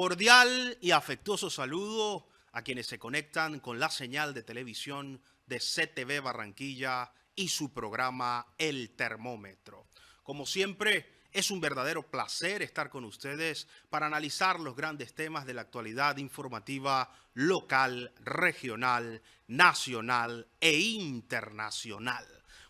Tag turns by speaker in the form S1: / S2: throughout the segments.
S1: Cordial y afectuoso saludo a quienes se conectan con la señal de televisión de CTV Barranquilla y su programa El Termómetro. Como siempre, es un verdadero placer estar con ustedes para analizar los grandes temas de la actualidad informativa local, regional, nacional e internacional.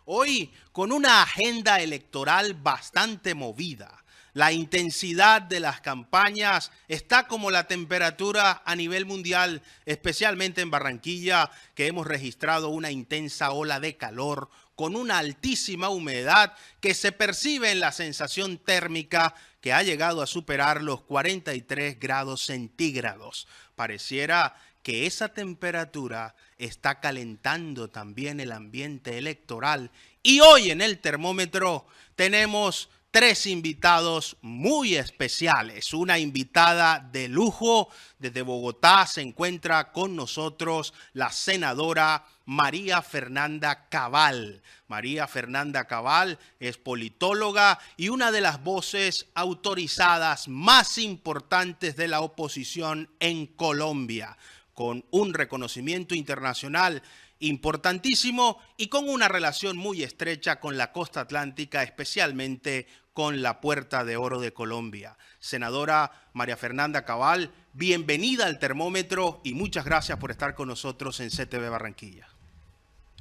S1: Hoy, con una agenda electoral bastante movida. La intensidad de las campañas está como la temperatura a nivel mundial, especialmente en Barranquilla, que hemos registrado una intensa ola de calor con una altísima humedad que se percibe en la sensación térmica que ha llegado a superar los 43 grados centígrados. Pareciera que esa temperatura está calentando también el ambiente electoral. Y hoy en el termómetro tenemos tres invitados muy especiales. Una invitada de lujo. Desde Bogotá se encuentra con nosotros la senadora María Fernanda Cabal. María Fernanda Cabal es politóloga y una de las voces autorizadas más importantes de la oposición en Colombia, con un reconocimiento internacional importantísimo y con una relación muy estrecha con la costa atlántica, especialmente con la Puerta de Oro de Colombia. Senadora María Fernanda Cabal, bienvenida al termómetro y muchas gracias por estar con nosotros en CTV Barranquilla.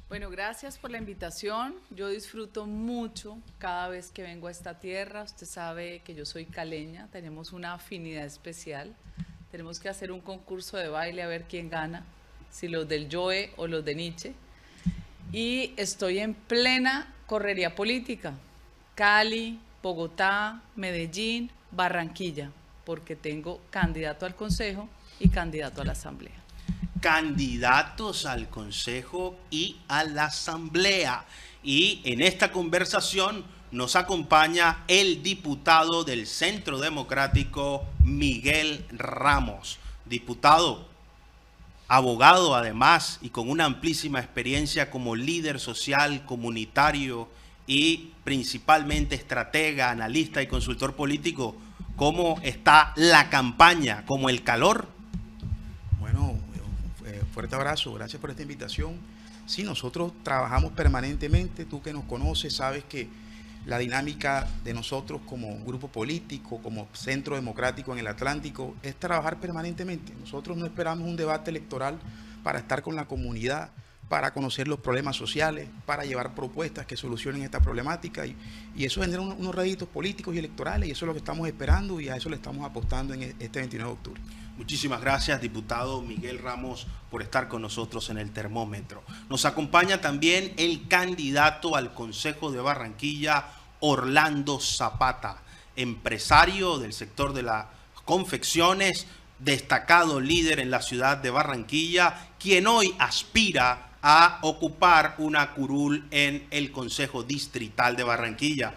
S2: Bueno, gracias por la invitación. Yo disfruto mucho cada vez que vengo a esta tierra. Usted sabe que yo soy caleña, tenemos una afinidad especial. Tenemos que hacer un concurso de baile a ver quién gana, si los del Joe o los de Nietzsche. Y estoy en plena correría política. Cali, Bogotá, Medellín, Barranquilla, porque tengo candidato al Consejo y candidato a la Asamblea.
S1: Candidatos al Consejo y a la Asamblea. Y en esta conversación nos acompaña el diputado del Centro Democrático, Miguel Ramos. Diputado, abogado además y con una amplísima experiencia como líder social, comunitario y principalmente estratega, analista y consultor político. ¿Cómo está la campaña? ¿Cómo el calor?
S3: Bueno, fuerte abrazo, gracias por esta invitación. Sí, nosotros trabajamos permanentemente, tú que nos conoces sabes que la dinámica de nosotros como grupo político, como centro democrático en el Atlántico, es trabajar permanentemente. Nosotros no esperamos un debate electoral para estar con la comunidad, para conocer los problemas sociales, para llevar propuestas que solucionen esta problemática y eso genera unos réditos políticos y electorales y eso es lo que estamos esperando y a eso le estamos apostando en este 29 de octubre.
S1: Muchísimas gracias, diputado Miguel Ramos, por estar con nosotros en el termómetro. Nos acompaña también el candidato al Consejo de Barranquilla, Orlando Zapata, empresario del sector de las confecciones, destacado líder en la ciudad de Barranquilla, quien hoy aspira a ocupar una curul en el Consejo Distrital de Barranquilla.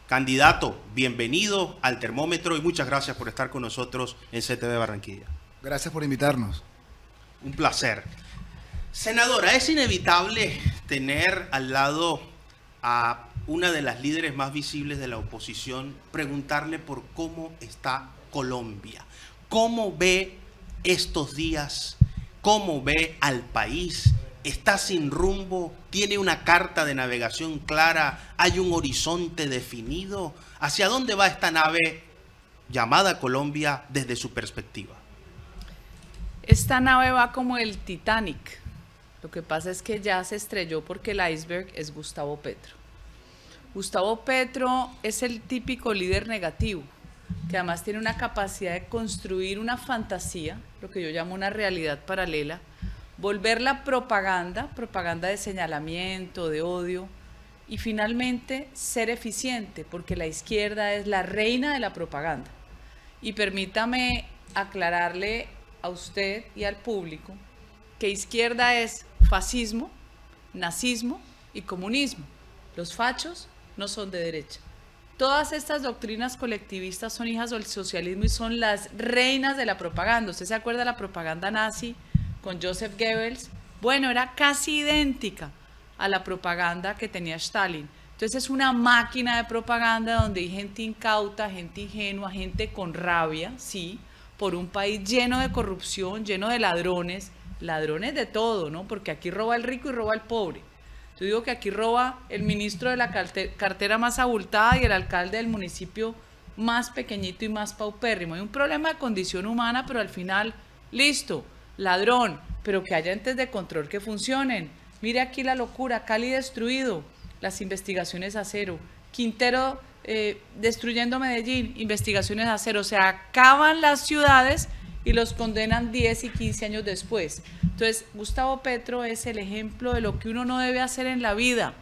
S1: Candidato, bienvenido al termómetro y muchas gracias por estar con nosotros en CTV Barranquilla.
S4: Gracias por invitarnos.
S1: Un placer. Senadora, es inevitable tener al lado a una de las líderes más visibles de la oposición, preguntarle por cómo está Colombia. ¿Cómo ve estos días? ¿Cómo ve al país? ¿Está sin rumbo? ¿Tiene una carta de navegación clara? ¿Hay un horizonte definido? ¿Hacia dónde va esta nave llamada Colombia desde su perspectiva?
S2: Esta nave va como el Titanic. Lo que pasa es que ya se estrelló porque el iceberg es Gustavo Petro. Gustavo Petro es el típico líder negativo, que además tiene una capacidad de construir una fantasía, lo que yo llamo una realidad paralela, volverla propaganda de señalamiento, de odio, y finalmente ser eficiente, porque la izquierda es la reina de la propaganda. Y permítame aclararle a usted y al público que izquierda es fascismo, nazismo y comunismo. Los fachos no son de derecha. Todas estas doctrinas colectivistas son hijas del socialismo y son las reinas de la propaganda. ¿Usted se acuerda de la propaganda nazi con Joseph Goebbels? Bueno, era casi idéntica a la propaganda que tenía Stalin. Entonces es una máquina de propaganda donde hay gente incauta, gente ingenua, gente con rabia, sí, por un país lleno de corrupción, lleno de ladrones, ladrones de todo, ¿no? Porque aquí roba el rico y roba el pobre. Yo digo que aquí roba el ministro de la cartera más abultada y el alcalde del municipio más pequeñito y más paupérrimo. Hay un problema de condición humana, pero al final, listo, ladrón, pero que haya entes de control que funcionen. Mire aquí la locura, Cali destruido, las investigaciones a cero. Quintero destruyendo Medellín, investigaciones a cero. Se acaban las ciudades y los condenan 10 y 15 años después. Entonces, Gustavo Petro es el ejemplo de lo que uno no debe hacer en la vida.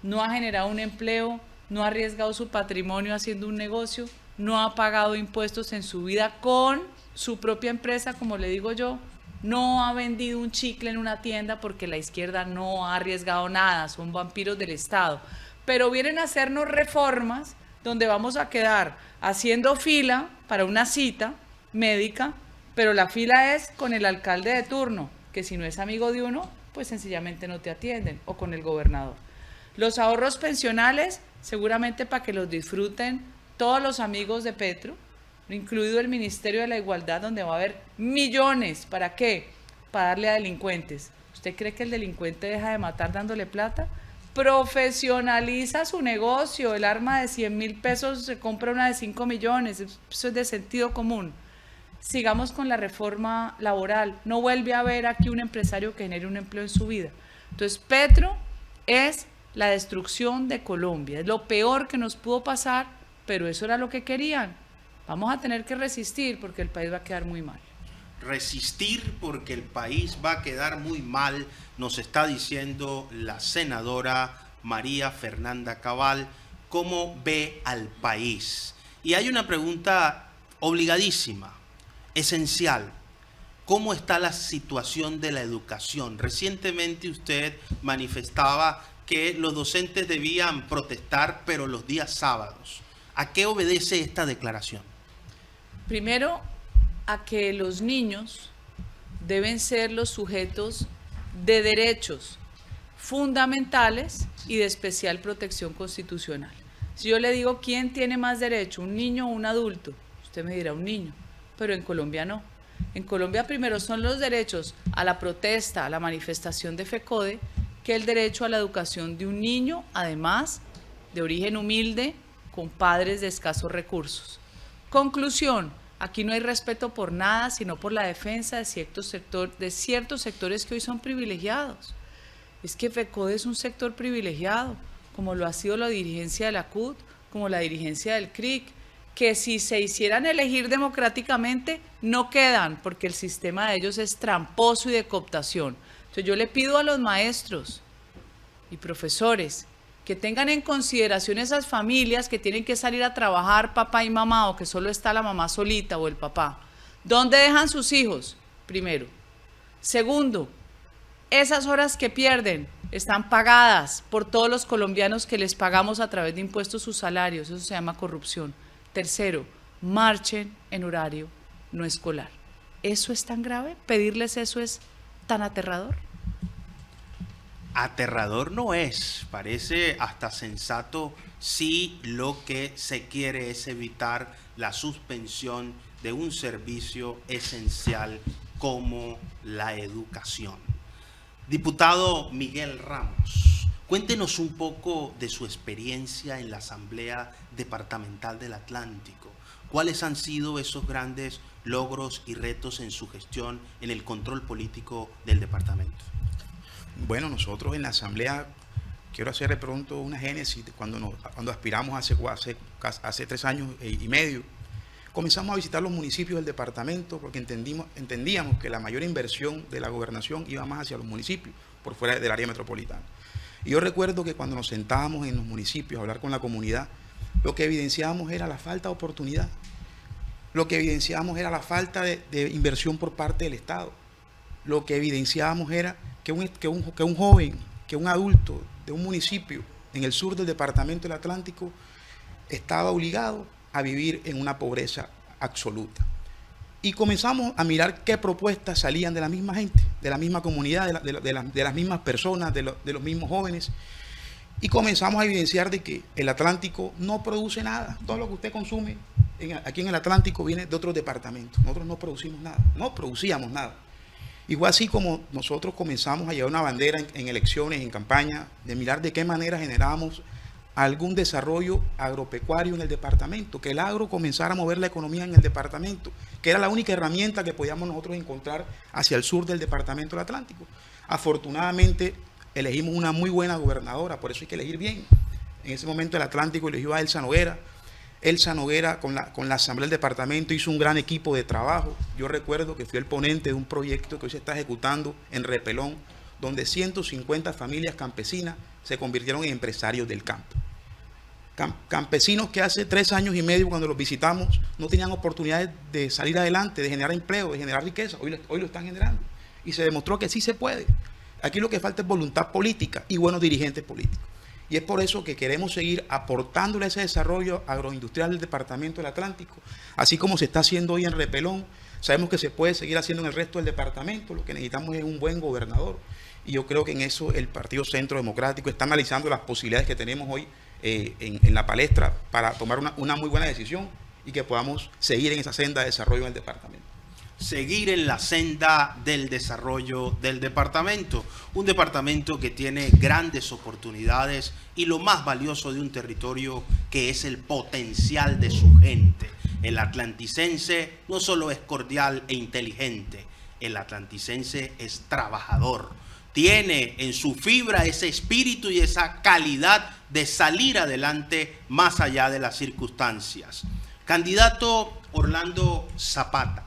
S2: No ha generado un empleo, no ha arriesgado su patrimonio haciendo un negocio, no ha pagado impuestos en su vida con su propia empresa, como le digo yo, no ha vendido un chicle en una tienda porque la izquierda no ha arriesgado nada, son vampiros del Estado. Pero vienen a hacernos reformas donde vamos a quedar haciendo fila para una cita médica, pero la fila es con el alcalde de turno, que si no es amigo de uno, pues sencillamente no te atienden, o con el gobernador. Los ahorros pensionales, seguramente para que los disfruten todos los amigos de Petro, incluido el Ministerio de la Igualdad, donde va a haber millones. ¿Para qué? Para darle a delincuentes. ¿Usted cree que el delincuente deja de matar dándole plata? Profesionaliza su negocio. El arma de 100.000 pesos se compra una de 5 millones. Eso es de sentido común. Sigamos con la reforma laboral. No vuelve a haber aquí un empresario que genere un empleo en su vida. Entonces, Petro es la destrucción de Colombia. Es lo peor que nos pudo pasar, pero eso era lo que querían. Vamos a tener que resistir porque el país va a quedar muy mal.
S1: Resistir porque el país va a quedar muy mal, nos está diciendo la senadora María Fernanda Cabal. ¿Cómo ve al país? Y hay una pregunta obligadísima, esencial. ¿Cómo está la situación de la educación? Recientemente usted manifestaba que los docentes debían protestar, pero los días sábados. ¿A qué obedece esta declaración?
S2: Primero, a que los niños deben ser los sujetos de derechos fundamentales y de especial protección constitucional. Si yo le digo quién tiene más derecho, un niño o un adulto, usted me dirá un niño, pero en Colombia no. En Colombia primero son los derechos a la protesta, a la manifestación de FECODE, que el derecho a la educación de un niño, además de origen humilde, con padres de escasos recursos. Conclusión, aquí no hay respeto por nada, sino por la defensa de ciertos sectores que hoy son privilegiados. Es que FECODE es un sector privilegiado, como lo ha sido la dirigencia de la CUT, como la dirigencia del CRIC, que si se hicieran elegir democráticamente, no quedan, porque el sistema de ellos es tramposo y de cooptación. Entonces yo le pido a los maestros y profesores que tengan en consideración esas familias que tienen que salir a trabajar papá y mamá, o que solo está la mamá solita o el papá. ¿Dónde dejan sus hijos? Primero. Segundo, esas horas que pierden están pagadas por todos los colombianos que les pagamos a través de impuestos sus salarios. Eso se llama corrupción. Tercero, marchen en horario no escolar. ¿Eso es tan grave? ¿Pedirles eso es tan aterrador?
S1: Aterrador no es, parece hasta sensato si lo que se quiere es evitar la suspensión de un servicio esencial como la educación. Diputado Miguel Ramos, cuéntenos un poco de su experiencia en la Asamblea Departamental del Atlántico. ¿Cuáles han sido esos grandes logros y retos en su gestión en el control político del departamento?
S3: Bueno, nosotros en la Asamblea, quiero hacer de pronto una génesis, cuando aspiramos hace 3 años y medio, comenzamos a visitar los municipios del departamento porque entendíamos que la mayor inversión de la gobernación iba más hacia los municipios, por fuera del área metropolitana. Y yo recuerdo que cuando nos sentábamos en los municipios a hablar con la comunidad, lo que evidenciábamos era la falta de oportunidad, lo que evidenciábamos era la falta de inversión por parte del Estado, lo que evidenciábamos era que un joven, que un adulto de un municipio en el sur del departamento del Atlántico estaba obligado a vivir en una pobreza absoluta. Y comenzamos a mirar qué propuestas salían de la misma gente, de la misma comunidad, de las mismas personas, de los mismos jóvenes. Y comenzamos a evidenciar de que el Atlántico no produce nada. Todo lo que usted consume aquí en el Atlántico viene de otros departamentos. Nosotros no producimos nada, no producíamos nada. Igual así como nosotros comenzamos a llevar una bandera en elecciones, en campaña, de mirar de qué manera generábamos algún desarrollo agropecuario en el departamento, que el agro comenzara a mover la economía en el departamento, que era la única herramienta que podíamos nosotros encontrar hacia el sur del departamento del Atlántico. Afortunadamente elegimos una muy buena gobernadora, por eso hay que elegir bien. En ese momento el Atlántico eligió a Elsa Noguera. Elsa Noguera con la asamblea del departamento hizo un gran equipo de trabajo. Yo recuerdo que fui el ponente de un proyecto que hoy se está ejecutando en Repelón, donde 150 familias campesinas se convirtieron en empresarios del campo. Campesinos que hace 3 años y medio, cuando los visitamos, no tenían oportunidades de salir adelante, de generar empleo, de generar riqueza. Hoy lo están generando. Y se demostró que sí se puede. Aquí lo que falta es voluntad política y buenos dirigentes políticos. Y es por eso que queremos seguir aportándole ese desarrollo agroindustrial del departamento del Atlántico, así como se está haciendo hoy en Repelón. Sabemos que se puede seguir haciendo en el resto del departamento. Lo que necesitamos es un buen gobernador. Y yo creo que en eso el Partido Centro Democrático está analizando las posibilidades que tenemos hoy en la palestra para tomar una muy buena decisión y que podamos seguir en esa senda de desarrollo en el departamento.
S1: Seguir en la senda del desarrollo del departamento, un departamento que tiene grandes oportunidades y lo más valioso de un territorio que es el potencial de su gente. El atlanticense no solo es cordial e inteligente, el atlanticense es trabajador, tiene en su fibra ese espíritu y esa calidad de salir adelante más allá de las circunstancias. Candidato Orlando Zapata,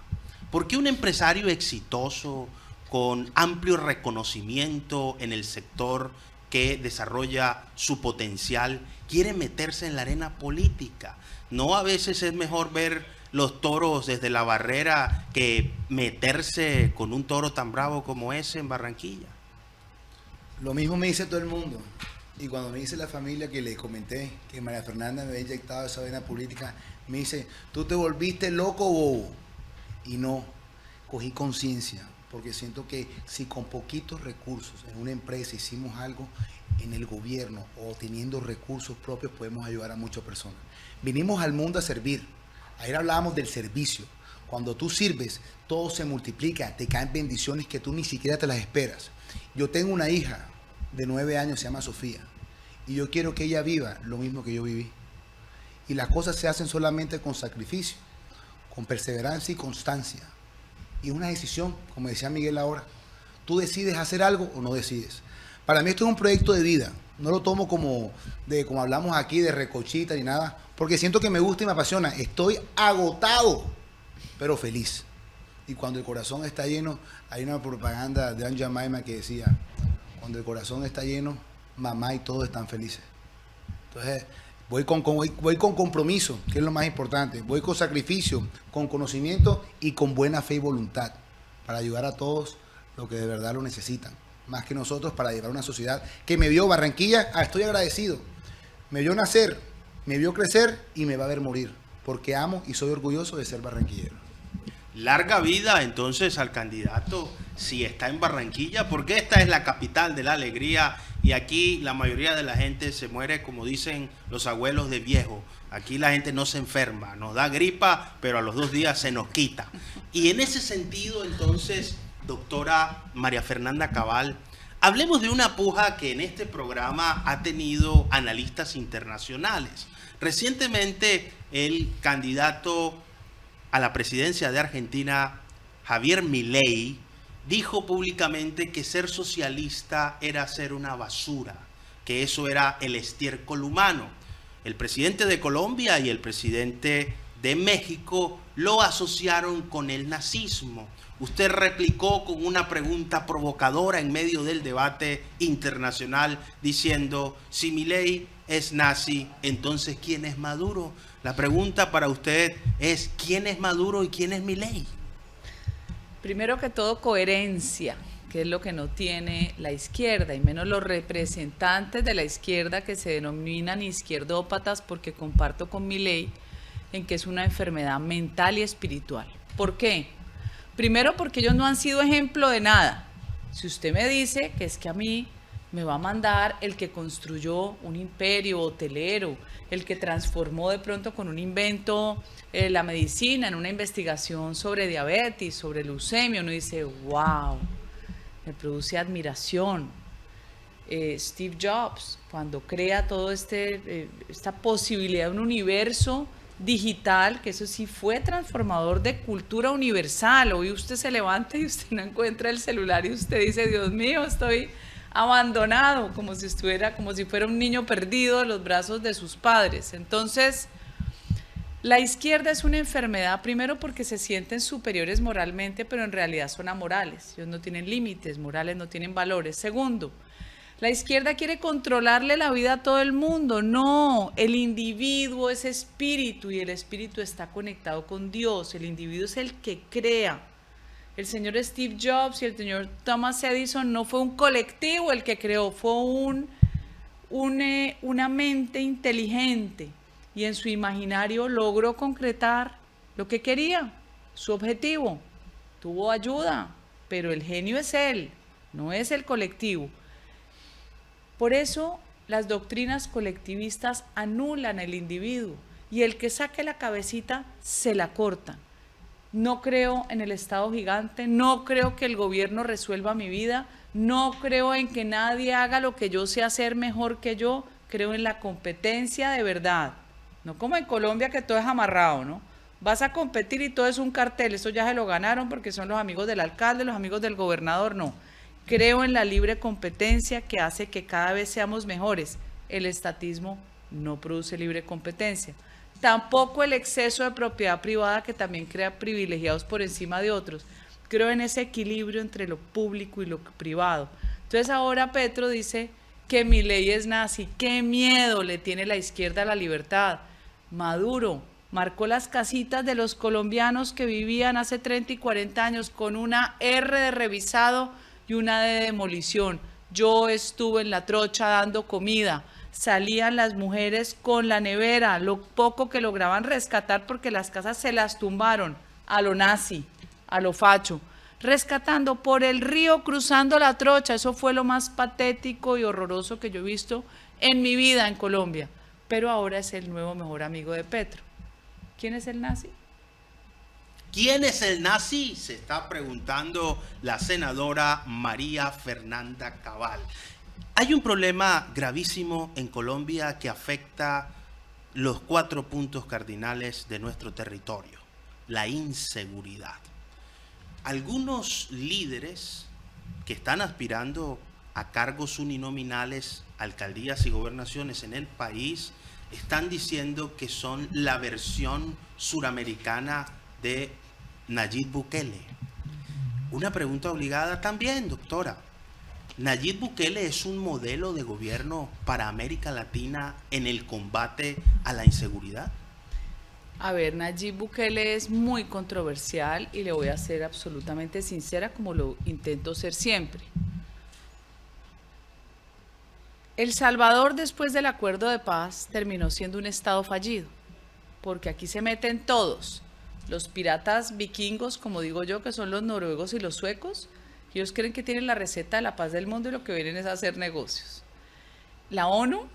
S1: ¿por qué un empresario exitoso, con amplio reconocimiento en el sector que desarrolla su potencial, quiere meterse en la arena política? ¿No a veces es mejor ver los toros desde la barrera que meterse con un toro tan bravo como ese en Barranquilla?
S4: Lo mismo me dice todo el mundo. Y cuando me dice la familia que le comenté que María Fernanda me había inyectado esa vena política, me dice, tú te volviste loco, bobo. Y no, cogí conciencia, porque siento que si con poquitos recursos en una empresa hicimos algo en el gobierno o teniendo recursos propios, podemos ayudar a muchas personas. Vinimos al mundo a servir. Ayer hablábamos del servicio. Cuando tú sirves, todo se multiplica, te caen bendiciones que tú ni siquiera te las esperas. Yo tengo una hija de 9 años, se llama Sofía, y yo quiero que ella viva lo mismo que yo viví. Y las cosas se hacen solamente con sacrificio, con perseverancia y constancia. Y una decisión, como decía Miguel ahora, tú decides hacer algo o no decides. Para mí esto es un proyecto de vida, no lo tomo como hablamos aquí, de recochita ni nada, porque siento que me gusta y me apasiona. Estoy agotado, pero feliz. Y cuando el corazón está lleno, hay una propaganda de Aunt Jemima que decía, cuando el corazón está lleno, mamá y todos están felices. Entonces, voy con compromiso, que es lo más importante. Voy con sacrificio, con conocimiento y con buena fe y voluntad para ayudar a todos los que de verdad lo necesitan. Más que nosotros, para llevar a una sociedad que me vio Barranquilla, estoy agradecido. Me vio nacer, me vio crecer y me va a ver morir. Porque amo y soy orgulloso de ser barranquillero.
S1: Larga vida entonces al candidato si está en Barranquilla, porque esta es la capital de la alegría y aquí la mayoría de la gente se muere, como dicen los abuelos, de viejo. Aquí la gente no se enferma, nos da gripa, pero a los 2 días se nos quita. Y en ese sentido entonces, doctora María Fernanda Cabal, hablemos de una puja que en este programa ha tenido analistas internacionales. Recientemente el candidato a la presidencia de Argentina, Javier Milei, dijo públicamente que ser socialista era ser una basura, que eso era el estiércol humano. El presidente de Colombia y el presidente de México lo asociaron con el nazismo. Usted replicó con una pregunta provocadora en medio del debate internacional diciendo, si Milei es nazi, entonces ¿quién es Maduro? La pregunta para usted es, ¿quién es Maduro y quién es Milei?
S2: Primero que todo, coherencia, que es lo que no tiene la izquierda, y menos los representantes de la izquierda que se denominan izquierdópatas, porque comparto con Milei en que es una enfermedad mental y espiritual. ¿Por qué? Primero porque ellos no han sido ejemplo de nada. Si usted me dice que es que a mí me va a mandar el que construyó un imperio hotelero, el que transformó de pronto con un invento la medicina en una investigación sobre diabetes, sobre leucemia. Uno dice, wow, me produce admiración. Steve Jobs, cuando crea todo esta posibilidad de un universo digital, que eso sí fue transformador de cultura universal. Hoy usted se levanta y usted no encuentra el celular y usted dice, Dios mío, estoy abandonado, como si fuera un niño perdido en los brazos de sus padres. Entonces, la izquierda es una enfermedad, primero porque se sienten superiores moralmente, pero en realidad son amorales. Ellos no tienen límites morales, no tienen valores. Segundo, la izquierda quiere controlarle la vida a todo el mundo. No, el individuo es espíritu y el espíritu está conectado con Dios. El individuo es el que crea. El señor Steve Jobs y el señor Thomas Edison no fue un colectivo el que creó, fue una mente inteligente y en su imaginario logró concretar lo que quería, su objetivo. Tuvo ayuda, pero el genio es él, no es el colectivo. Por eso las doctrinas colectivistas anulan el individuo y el que saque la cabecita se la cortan. No creo en el Estado gigante, no creo que el gobierno resuelva mi vida, no creo en que nadie haga lo que yo sé hacer mejor que yo, creo en la competencia de verdad. No como en Colombia que todo es amarrado, ¿no? Vas a competir y todo es un cartel, eso ya se lo ganaron porque son los amigos del alcalde, los amigos del gobernador, no. Creo en la libre competencia que hace que cada vez seamos mejores. El estatismo no produce libre competencia. Tampoco el exceso de propiedad privada que también crea privilegiados por encima de otros. Creo en ese equilibrio entre lo público y lo privado. Entonces ahora Petro dice que Milei es nazi. ¡Qué miedo le tiene la izquierda a la libertad! Maduro marcó las casitas de los colombianos que vivían hace 30 y 40 años con una R de revisado y una D de demolición. Yo estuve en la trocha dando comida. Salían las mujeres con la nevera, lo poco que lograban rescatar porque las casas se las tumbaron a lo nazi, a lo facho, rescatando por el río, cruzando la trocha. Eso fue lo más patético y horroroso que yo he visto en mi vida en Colombia. Pero ahora es el nuevo mejor amigo de Petro. ¿Quién es el nazi?
S1: ¿Quién es el nazi? Se está preguntando la senadora María Fernanda Cabal. Hay un problema gravísimo en Colombia que afecta los 4 puntos cardinales de nuestro territorio: la inseguridad. Algunos líderes que están aspirando a cargos uninominales, alcaldías y gobernaciones en el país, están diciendo que son la versión suramericana de Nayib Bukele. Una pregunta obligada también, doctora. ¿Nayib Bukele es un modelo de gobierno para América Latina en el combate a la inseguridad?
S2: A ver, Nayib Bukele es muy controversial y le voy a ser absolutamente sincera, como lo intento ser siempre. El Salvador, después del acuerdo de paz, terminó siendo un estado fallido, porque aquí se meten todos, los piratas vikingos, como digo yo, que son los noruegos y los suecos. Ellos creen que tienen la receta de la paz del mundo y lo que vienen es a hacer negocios. La ONU,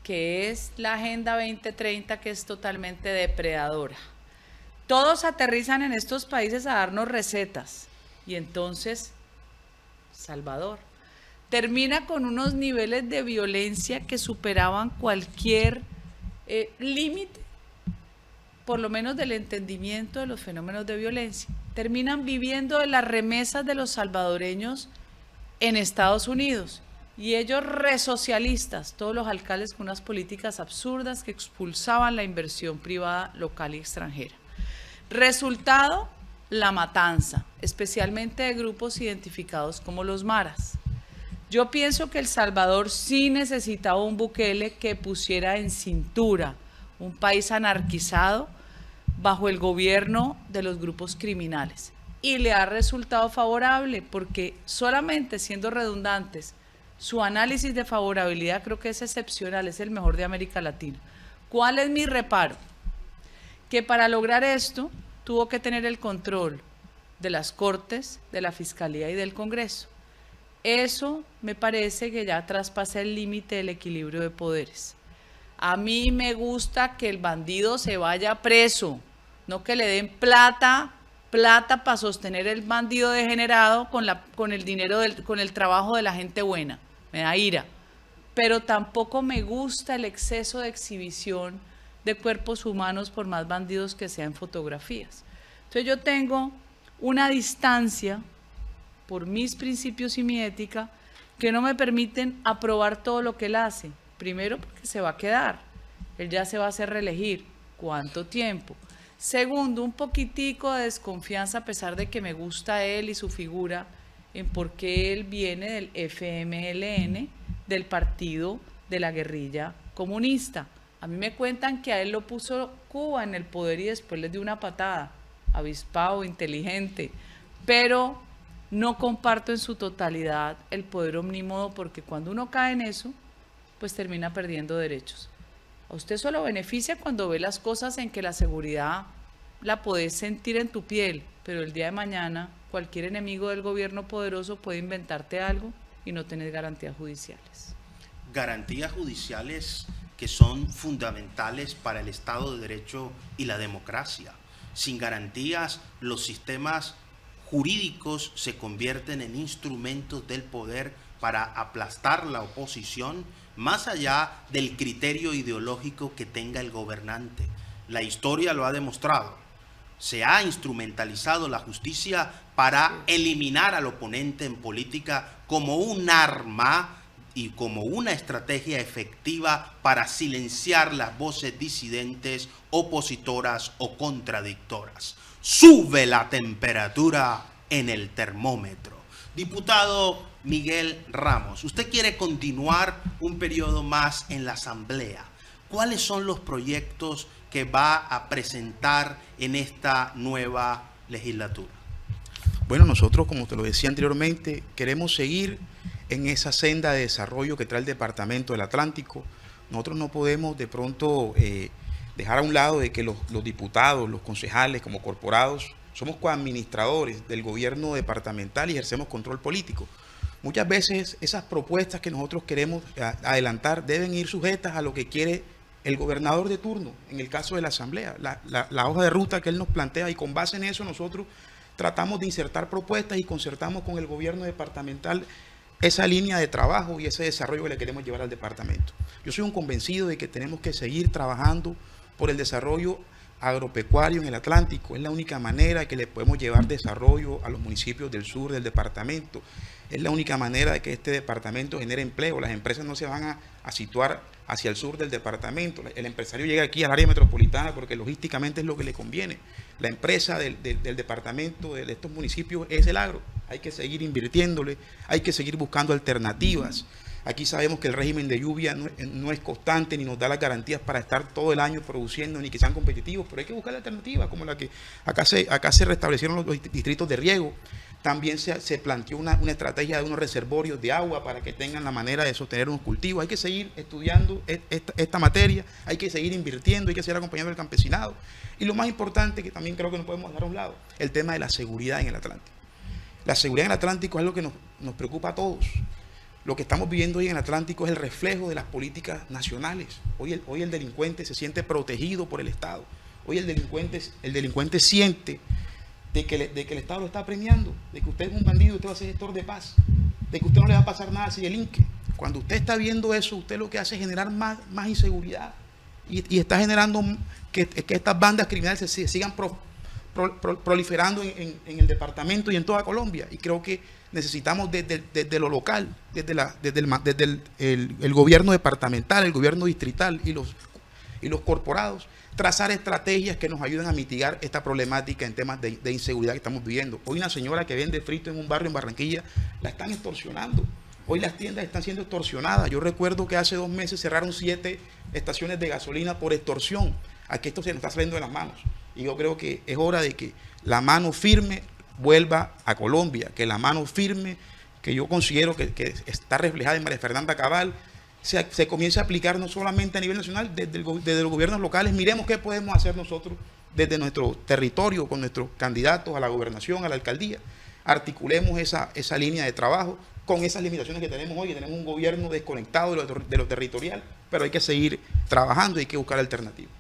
S2: que es la Agenda 2030, que es totalmente depredadora. Todos aterrizan en estos países a darnos recetas. Y entonces, Salvador termina con unos niveles de violencia que superaban cualquier límite, por lo menos del entendimiento de los fenómenos de violencia. Terminan viviendo de las remesas de los salvadoreños en Estados Unidos. Y ellos resocialistas, todos los alcaldes con unas políticas absurdas que expulsaban la inversión privada local y extranjera. Resultado, la matanza, especialmente de grupos identificados como los maras. Yo pienso que El Salvador sí necesitaba un Bukele que pusiera en cintura un país anarquizado bajo el gobierno de los grupos criminales. Y le ha resultado favorable porque solamente siendo redundantes, su análisis de favorabilidad creo que es excepcional, es el mejor de América Latina. ¿Cuál es mi reparo? Que para lograr esto tuvo que tener el control de las Cortes, de la Fiscalía y del Congreso. eso me parece que ya traspasa el límite del equilibrio de poderes. A mí me gusta que el bandido se vaya preso, no que le den plata para sostener el bandido degenerado con el dinero, con el trabajo de la gente buena. Me da ira. Pero tampoco me gusta el exceso de exhibición de cuerpos humanos por más bandidos que sean fotografías. Entonces yo tengo una distancia por mis principios y mi ética que no me permiten aprobar todo lo que él hace. Primero, porque se va a quedar. Él ya se va a hacer reelegir. ¿Cuánto tiempo? Segundo, un poquitico de desconfianza, a pesar de que me gusta él y su figura, en por qué él viene del FMLN, del partido de la guerrilla comunista. A mí me cuentan que a él lo puso Cuba en el poder y después les dio una patada. Avispado, inteligente. Pero no comparto en su totalidad el poder omnímodo, porque cuando uno cae en eso, pues termina perdiendo derechos. A usted solo beneficia cuando ve las cosas en que la seguridad la podés sentir en tu piel, pero el día de mañana cualquier enemigo del gobierno poderoso puede inventarte algo y no tener garantías judiciales.
S1: Garantías judiciales que son fundamentales para el Estado de Derecho y la democracia. Sin garantías, los sistemas jurídicos se convierten en instrumentos del poder para aplastar la oposición, más allá del criterio ideológico que tenga el gobernante. La historia lo ha demostrado. Se ha instrumentalizado la justicia para eliminar al oponente en política como un arma y como una estrategia efectiva para silenciar las voces disidentes, opositoras o contradictoras. Sube la temperatura en el termómetro. Diputado Miguel Ramos, usted quiere continuar un periodo más en la Asamblea. ¿Cuáles son los proyectos que va a presentar en esta nueva legislatura?
S3: Bueno, nosotros, como te lo decía anteriormente, queremos seguir en esa senda de desarrollo que trae el Departamento del Atlántico. Nosotros no podemos de pronto dejar a un lado de que los diputados, los concejales como corporados, somos coadministradores del gobierno departamental y ejercemos control político. Muchas veces esas propuestas que nosotros queremos adelantar deben ir sujetas a lo que quiere el gobernador de turno, en el caso de la Asamblea, la hoja de ruta que él nos plantea, y con base en eso nosotros tratamos de insertar propuestas y concertamos con el gobierno departamental esa línea de trabajo y ese desarrollo que le queremos llevar al departamento. Yo soy un convencido de que tenemos que seguir trabajando por el desarrollo agropecuario en el Atlántico. Es la única manera que le podemos llevar desarrollo a los municipios del sur del departamento. Es la única manera de que este departamento genere empleo. Las empresas no se van a situar hacia el sur del departamento. El empresario llega aquí al área metropolitana porque logísticamente es lo que le conviene. La empresa del departamento, de estos municipios, es el agro. Hay que seguir invirtiéndole, hay que seguir buscando alternativas. Aquí sabemos que el régimen de lluvia no es constante ni nos da las garantías para estar todo el año produciendo ni que sean competitivos, pero hay que buscar alternativas como la que acá se restablecieron los distritos de riego. También se planteó una estrategia de unos reservorios de agua para que tengan la manera de sostener unos cultivos. Hay que seguir estudiando esta materia, hay que seguir invirtiendo, hay que seguir acompañando al campesinado. Y lo más importante, que también creo que no podemos dejar a un lado, el tema de la seguridad en el Atlántico. La seguridad en el Atlántico es algo que nos preocupa a todos. Lo que estamos viviendo hoy en el Atlántico es el reflejo de las políticas nacionales. Hoy el delincuente se siente protegido por el Estado. Hoy el delincuente siente de que el Estado lo está premiando, de que usted es un bandido, usted va a ser gestor de paz, de que usted no le va a pasar nada si delinque. Cuando usted está viendo eso, usted lo que hace es generar más inseguridad y está generando que estas bandas criminales se sigan proliferando en el departamento y en toda Colombia. Y creo que necesitamos desde lo local, desde el gobierno departamental, el gobierno distrital y los corporados, trazar estrategias que nos ayuden a mitigar esta problemática en temas de inseguridad que estamos viviendo. Hoy una señora que vende frito en un barrio en Barranquilla la están extorsionando. Hoy las tiendas están siendo extorsionadas. Yo recuerdo que hace 2 meses cerraron 7 estaciones de gasolina por extorsión. Aquí esto se nos está saliendo de las manos. Y yo creo que es hora de que la mano firme vuelva a Colombia, que la mano firme, que yo considero que está reflejada en María Fernanda Cabal, se comience a aplicar no solamente a nivel nacional, desde los gobiernos locales. Miremos qué podemos hacer nosotros desde nuestro territorio con nuestros candidatos a la gobernación, a la alcaldía. articulemos esa línea de trabajo con esas limitaciones que tenemos hoy, que tenemos un gobierno desconectado de lo territorial, pero hay que seguir trabajando y hay que buscar alternativas.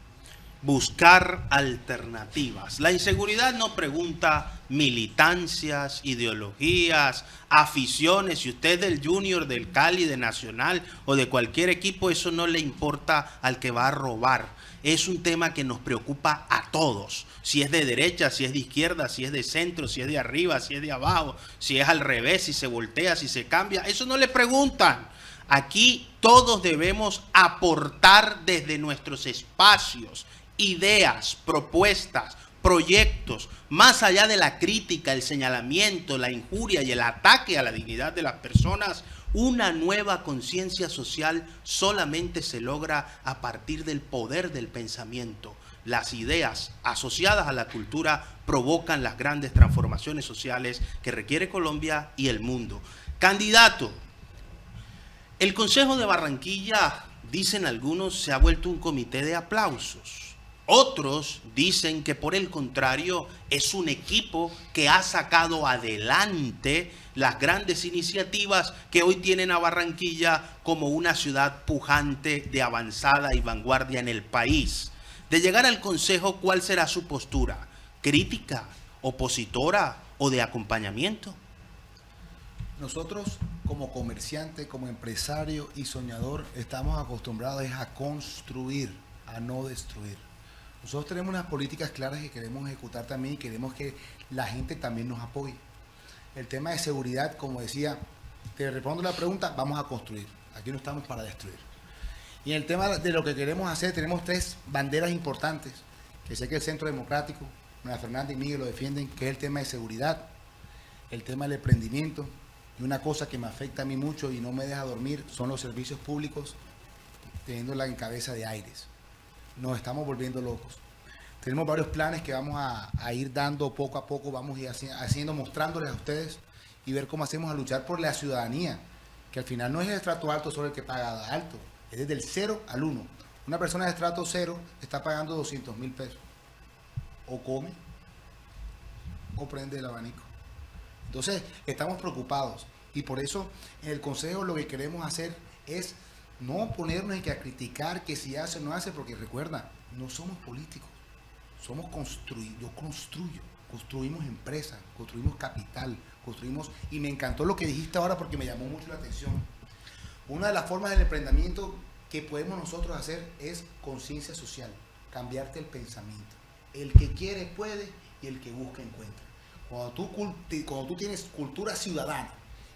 S1: Buscar alternativas. La inseguridad no pregunta militancias, ideologías, aficiones. Si usted es del Junior, del Cali, de Nacional o de cualquier equipo, eso no le importa al que va a robar. Es un tema que nos preocupa a todos. Si es de derecha, si es de izquierda, si es de centro, si es de arriba, si es de abajo, si es al revés, si se voltea, si se cambia. Eso no le preguntan. Aquí todos debemos aportar desde nuestros espacios ideas, propuestas, proyectos, más allá de la crítica, el señalamiento, la injuria y el ataque a la dignidad de las personas. Una nueva conciencia social solamente se logra a partir del poder del pensamiento. Las ideas asociadas a la cultura provocan las grandes transformaciones sociales que requiere Colombia y el mundo. Candidato, el Consejo de Barranquilla, dicen algunos, se ha vuelto un comité de aplausos. Otros dicen que por el contrario es un equipo que ha sacado adelante las grandes iniciativas que hoy tienen a Barranquilla como una ciudad pujante de avanzada y vanguardia en el país. De llegar al Consejo, ¿cuál será su postura? ¿Crítica, opositora o de acompañamiento?
S4: Nosotros como comerciante, como empresario y soñador estamos acostumbrados a construir, a no destruir. Nosotros tenemos unas políticas claras que queremos ejecutar también y queremos que la gente también nos apoye. El tema de seguridad, como decía, te respondo la pregunta, vamos a construir. Aquí no estamos para destruir. Y en el tema de lo que queremos hacer, tenemos 3 banderas importantes, que sé que el Centro Democrático, María Fernanda y Miguel lo defienden, que es el tema de seguridad, el tema del emprendimiento, y una cosa que me afecta a mí mucho y no me deja dormir son los servicios públicos, teniéndola en cabeza de Aires. Nos estamos volviendo locos. Tenemos varios planes que vamos a ir dando poco a poco, vamos a ir haciendo, mostrándoles a ustedes y ver cómo hacemos a luchar por la ciudadanía, que al final no es el estrato alto solo el que paga alto, es desde el 0 al 1. Una persona de estrato 0 está pagando 200.000 pesos. O come, o prende el abanico. Entonces, estamos preocupados y por eso en el Consejo lo que queremos hacer es no ponernos en que a criticar que si hace o no hace, porque recuerda, no somos políticos, somos yo construimos empresas, construimos capital, construimos, y me encantó lo que dijiste ahora porque me llamó mucho la atención. Una de las formas del emprendimiento que podemos nosotros hacer es conciencia social, cambiarte el pensamiento. El que quiere puede y el que busca encuentra. Cuando tú tienes cultura ciudadana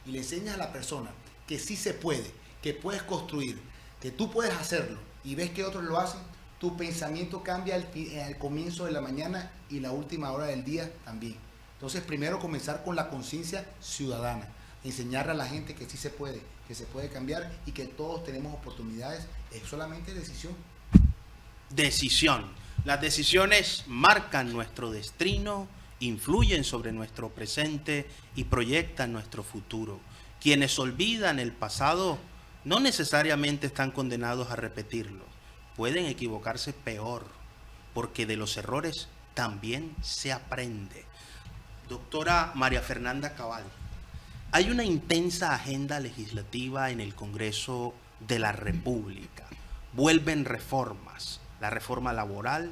S4: y le enseñas a la persona que sí se puede, que puedes construir, que tú puedes hacerlo y ves que otros lo hacen, tu pensamiento cambia al comienzo de la mañana y la última hora del día también. Entonces, primero comenzar con la conciencia ciudadana, enseñarle a la gente que sí se puede, que se puede cambiar y que todos tenemos oportunidades, es solamente decisión.
S1: Decisión. Las decisiones marcan nuestro destino, influyen sobre nuestro presente y proyectan nuestro futuro. Quienes olvidan el pasado no necesariamente están condenados a repetirlo. Pueden equivocarse peor, porque de los errores también se aprende. Doctora María Fernanda Cabal, hay una intensa agenda legislativa en el Congreso de la República. Vuelven reformas. La reforma laboral,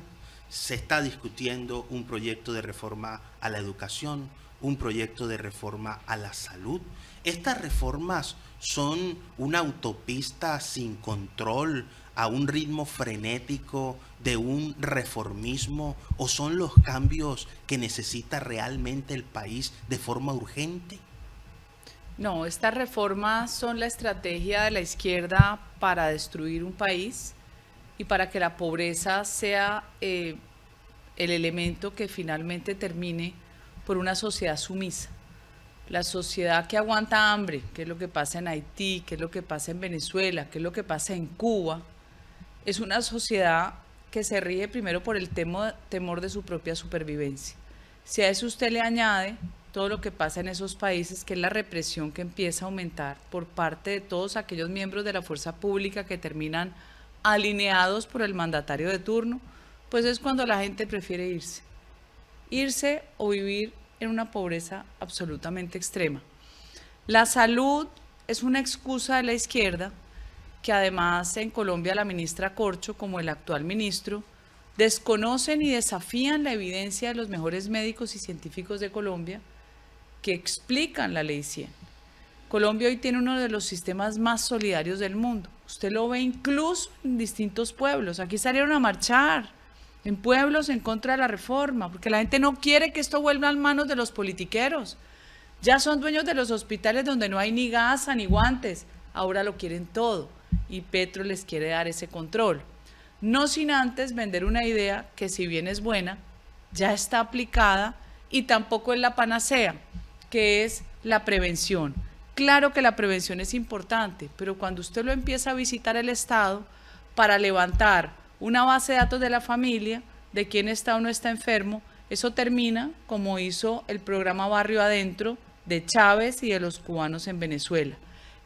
S1: se está discutiendo un proyecto de reforma a la educación, un proyecto de reforma a la salud. Estas reformas son una autopista sin control, a un ritmo frenético de un reformismo, o son los cambios que necesita realmente el país de forma urgente.
S2: No, estas reformas son la estrategia de la izquierda para destruir un país y para que la pobreza sea el elemento que finalmente termine por una sociedad sumisa. La sociedad que aguanta hambre, que es lo que pasa en Haití, que es lo que pasa en Venezuela, que es lo que pasa en Cuba, es una sociedad que se rige primero por el temor de su propia supervivencia. Si a eso usted le añade todo lo que pasa en esos países, que es la represión que empieza a aumentar por parte de todos aquellos miembros de la fuerza pública que terminan alineados por el mandatario de turno, pues es cuando la gente prefiere irse o vivir en una pobreza absolutamente extrema. La salud es una excusa de la izquierda, que además en Colombia la ministra Corcho, como el actual ministro, desconocen y desafían la evidencia de los mejores médicos y científicos de Colombia que explican la Ley 100. Colombia hoy tiene uno de los sistemas más solidarios del mundo. Usted lo ve incluso en distintos pueblos. Aquí salieron a marchar en pueblos en contra de la reforma, porque la gente no quiere que esto vuelva a manos de los politiqueros. Ya son dueños de los hospitales donde no hay ni gasa ni guantes. Ahora lo quieren todo y Petro les quiere dar ese control. No sin antes vender una idea que, si bien es buena, ya está aplicada y tampoco es la panacea, que es la prevención. Claro que la prevención es importante, pero cuando usted lo empieza a visitar el Estado para levantar una base de datos de la familia, de quién está o no está enfermo, eso termina como hizo el programa Barrio Adentro de Chávez y de los cubanos en Venezuela.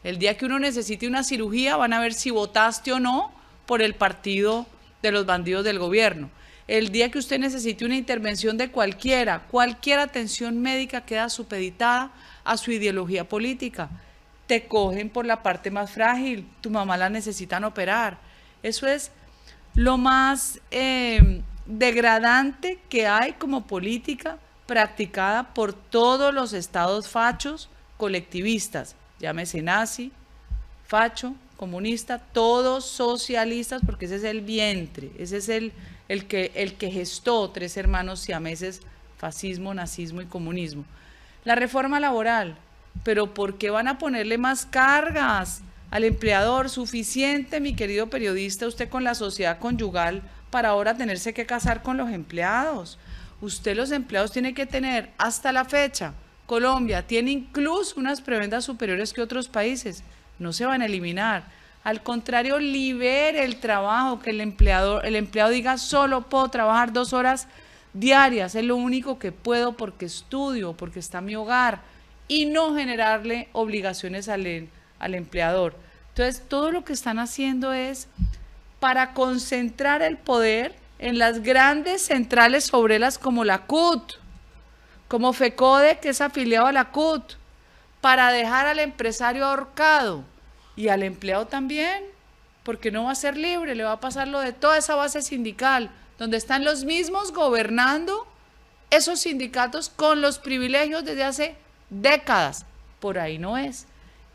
S2: El día que uno necesite una cirugía van a ver si votaste o no por el partido de los bandidos del gobierno. El día que usted necesite una intervención de cualquier atención médica queda supeditada a su ideología política. Te cogen por la parte más frágil, tu mamá la necesitan operar. Eso es lo más degradante que hay como política practicada por todos los estados fachos colectivistas, llámese nazi, facho, comunista, todos socialistas, porque ese es el vientre, ese es el que gestó 3 hermanos siameses, fascismo, nazismo y comunismo. La reforma laboral, pero ¿por qué van a ponerle más cargas al empleador? Suficiente, mi querido periodista, usted con la sociedad conyugal para ahora tenerse que casar con los empleados. Usted, los empleados, tiene que tener hasta la fecha. Colombia tiene incluso unas prebendas superiores que otros países. No se van a eliminar. Al contrario, libere el trabajo, que el empleado diga, solo puedo trabajar 2 horas diarias, es lo único que puedo porque estudio, porque está mi hogar, y no generarle obligaciones al empleador. Entonces, todo lo que están haciendo es para concentrar el poder en las grandes centrales obreras como la CUT, como FECODE, que es afiliado a la CUT, para dejar al empresario ahorcado y al empleado también, porque no va a ser libre, le va a pasar lo de toda esa base sindical, donde están los mismos gobernando esos sindicatos con los privilegios desde hace décadas. Por ahí no es.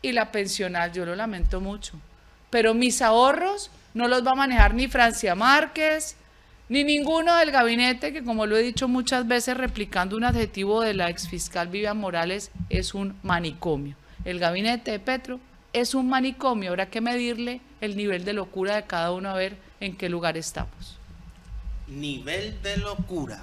S2: Y la pensional, yo lo lamento mucho, pero mis ahorros no los va a manejar ni Francia Márquez, ni ninguno del gabinete, que, como lo he dicho muchas veces, replicando un adjetivo de la exfiscal Vivian Morales, es un manicomio. El gabinete de Petro es un manicomio. Habrá que medirle el nivel de locura de cada uno, a ver en qué lugar estamos.
S1: Nivel de locura.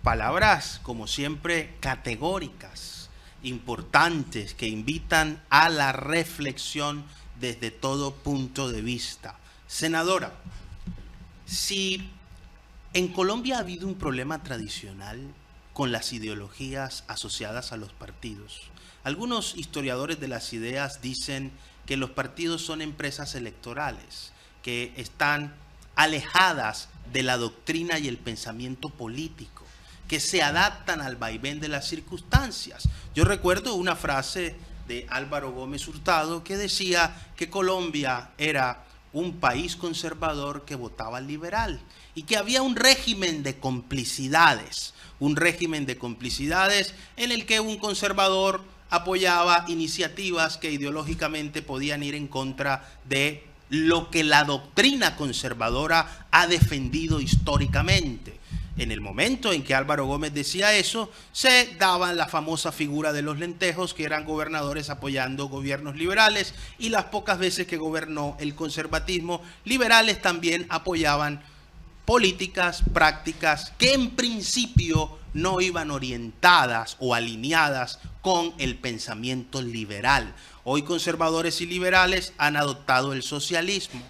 S1: Palabras, como siempre, categóricas, importantes, que invitan a la reflexión desde todo punto de vista. Senadora, si en Colombia ha habido un problema tradicional con las ideologías asociadas a los partidos, algunos historiadores de las ideas dicen que los partidos son empresas electorales, que están alejadas de la doctrina y el pensamiento político, que se adaptan al vaivén de las circunstancias. Yo recuerdo una frase de Álvaro Gómez Hurtado que decía que Colombia era un país conservador que votaba liberal y que había un régimen de complicidades en el que un conservador apoyaba iniciativas que ideológicamente podían ir en contra de lo que la doctrina conservadora ha defendido históricamente. En el momento en que Álvaro Gómez decía eso, se daba la famosa figura de los lentejos, que eran gobernadores apoyando gobiernos liberales, y las pocas veces que gobernó el conservatismo, liberales también apoyaban políticas, prácticas que en principio no iban orientadas o alineadas con el pensamiento liberal. Hoy conservadores y liberales han adoptado el socialismo.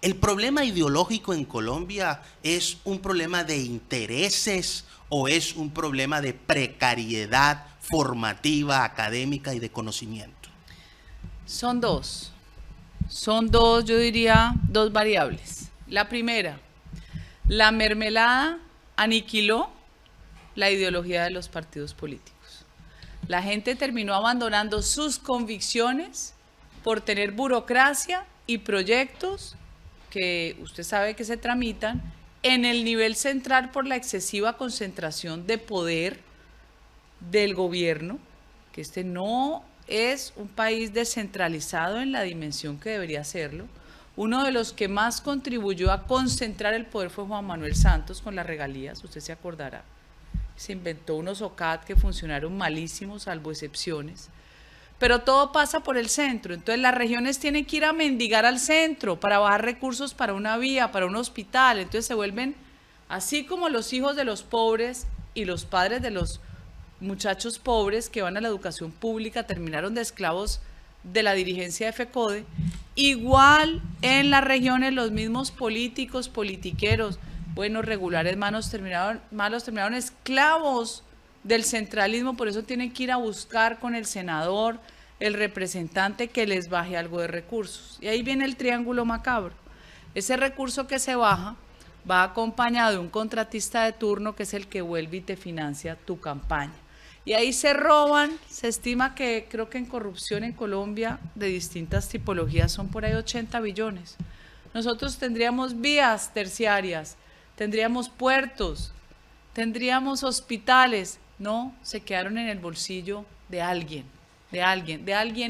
S1: ¿El problema ideológico en Colombia es un problema de intereses o es un problema de precariedad formativa, académica y de conocimiento?
S2: Son dos, yo diría, 2 variables. La primera, la mermelada aniquiló la ideología de los partidos políticos. La gente terminó abandonando sus convicciones por tener burocracia y proyectos que usted sabe que se tramitan en el nivel central por la excesiva concentración de poder del gobierno, que este no es un país descentralizado en la dimensión que debería serlo. Uno de los que más contribuyó a concentrar el poder fue Juan Manuel Santos con las regalías, usted se acordará. Se inventó unos OCAD que funcionaron malísimos, salvo excepciones. Pero todo pasa por el centro, entonces las regiones tienen que ir a mendigar al centro para bajar recursos para una vía, para un hospital, entonces se vuelven, así como los hijos de los pobres y los padres de los muchachos pobres que van a la educación pública terminaron de esclavos de la dirigencia de FECODE, igual en las regiones los mismos políticos, politiqueros, buenos, regulares, malos terminaron esclavos del centralismo, por eso tienen que ir a buscar con el senador, el representante que les baje algo de recursos. Y ahí viene el triángulo macabro. Ese recurso que se baja va acompañado de un contratista de turno que es el que vuelve y te financia tu campaña. Y ahí se roban, se estima que creo que en corrupción en Colombia de distintas tipologías son por ahí 80 billones. Nosotros tendríamos vías terciarias, tendríamos puertos, tendríamos hospitales. No, se quedaron en el bolsillo de alguien,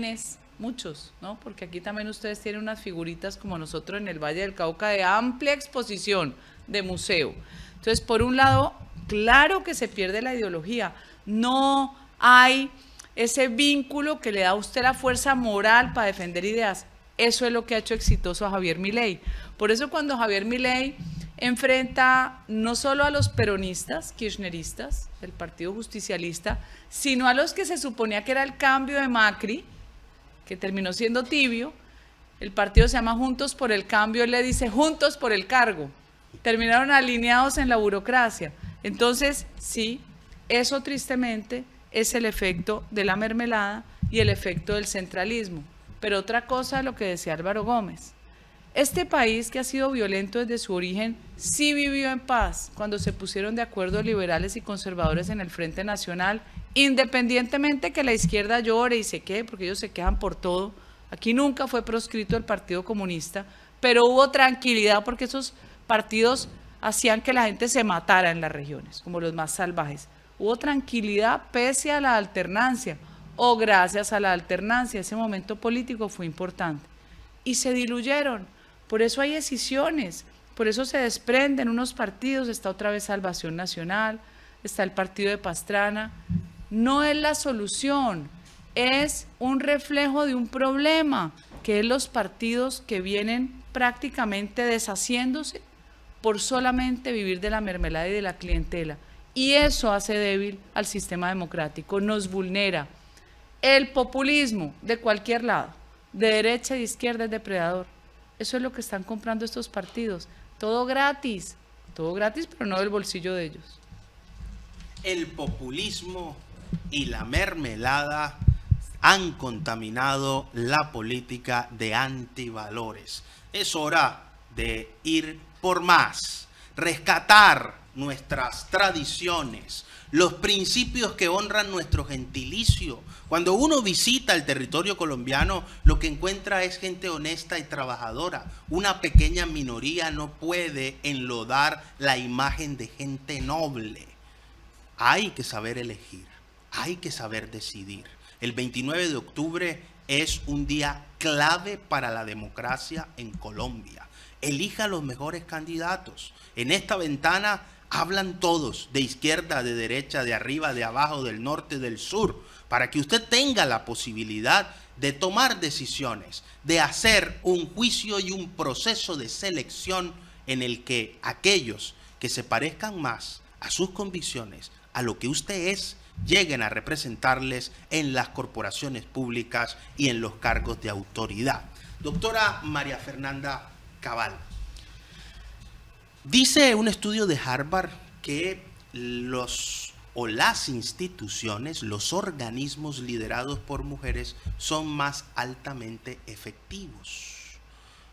S2: es muchos, ¿no? Porque aquí también ustedes tienen unas figuritas como nosotros en el Valle del Cauca de amplia exposición de museo. Entonces, por un lado, claro que se pierde la ideología, no hay ese vínculo que le da a usted la fuerza moral para defender ideas. Eso es lo que ha hecho exitoso a Javier Milei. Por eso cuando Javier Milei enfrenta no solo a los peronistas, kirchneristas, del Partido Justicialista, sino a los que se suponía que era el cambio de Macri, que terminó siendo tibio. El partido se llama Juntos por el Cambio, él le dice Juntos por el Cargo. Terminaron alineados en la burocracia. Entonces, sí, eso tristemente es el efecto de la mermelada y el efecto del centralismo. Pero otra cosa es lo que decía Álvaro Gómez. Este país que ha sido violento desde su origen, sí vivió en paz cuando se pusieron de acuerdo liberales y conservadores en el Frente Nacional, independientemente que la izquierda llore y se queje, porque ellos se quejan por todo. Aquí nunca fue proscrito el Partido Comunista, pero hubo tranquilidad porque esos partidos hacían que la gente se matara en las regiones, como los más salvajes. Hubo tranquilidad pese a la alternancia, o gracias a la alternancia. Ese momento político fue importante. Y se diluyeron. Por eso hay escisiones, por eso se desprenden unos partidos. Está otra vez Salvación Nacional, está el partido de Pastrana. No es la solución, es un reflejo de un problema, que es los partidos que vienen prácticamente deshaciéndose por solamente vivir de la mermelada y de la clientela. Y eso hace débil al sistema democrático, nos vulnera. El populismo de cualquier lado, de derecha y de izquierda, es depredador. Eso es lo que están comprando estos partidos. Todo gratis, pero no del bolsillo de ellos.
S1: El populismo y la mermelada han contaminado la política de antivalores. Es hora de ir por más, rescatar nuestras tradiciones, los principios que honran nuestro gentilicio. Cuando uno visita el territorio colombiano, lo que encuentra es gente honesta y trabajadora. Una pequeña minoría no puede enlodar la imagen de gente noble. Hay que saber elegir, hay que saber decidir. El 29 de octubre es un día clave para la democracia en Colombia. Elija los mejores candidatos. En esta ventana hablan todos, de izquierda, de derecha, de arriba, de abajo, del norte, del sur, para que usted tenga la posibilidad de tomar decisiones, de hacer un juicio y un proceso de selección en el que aquellos que se parezcan más a sus convicciones, a lo que usted es, lleguen a representarles en las corporaciones públicas y en los cargos de autoridad. Doctora María Fernanda Cabal, dice un estudio de Harvard que las instituciones, los organismos liderados por mujeres son más altamente efectivos.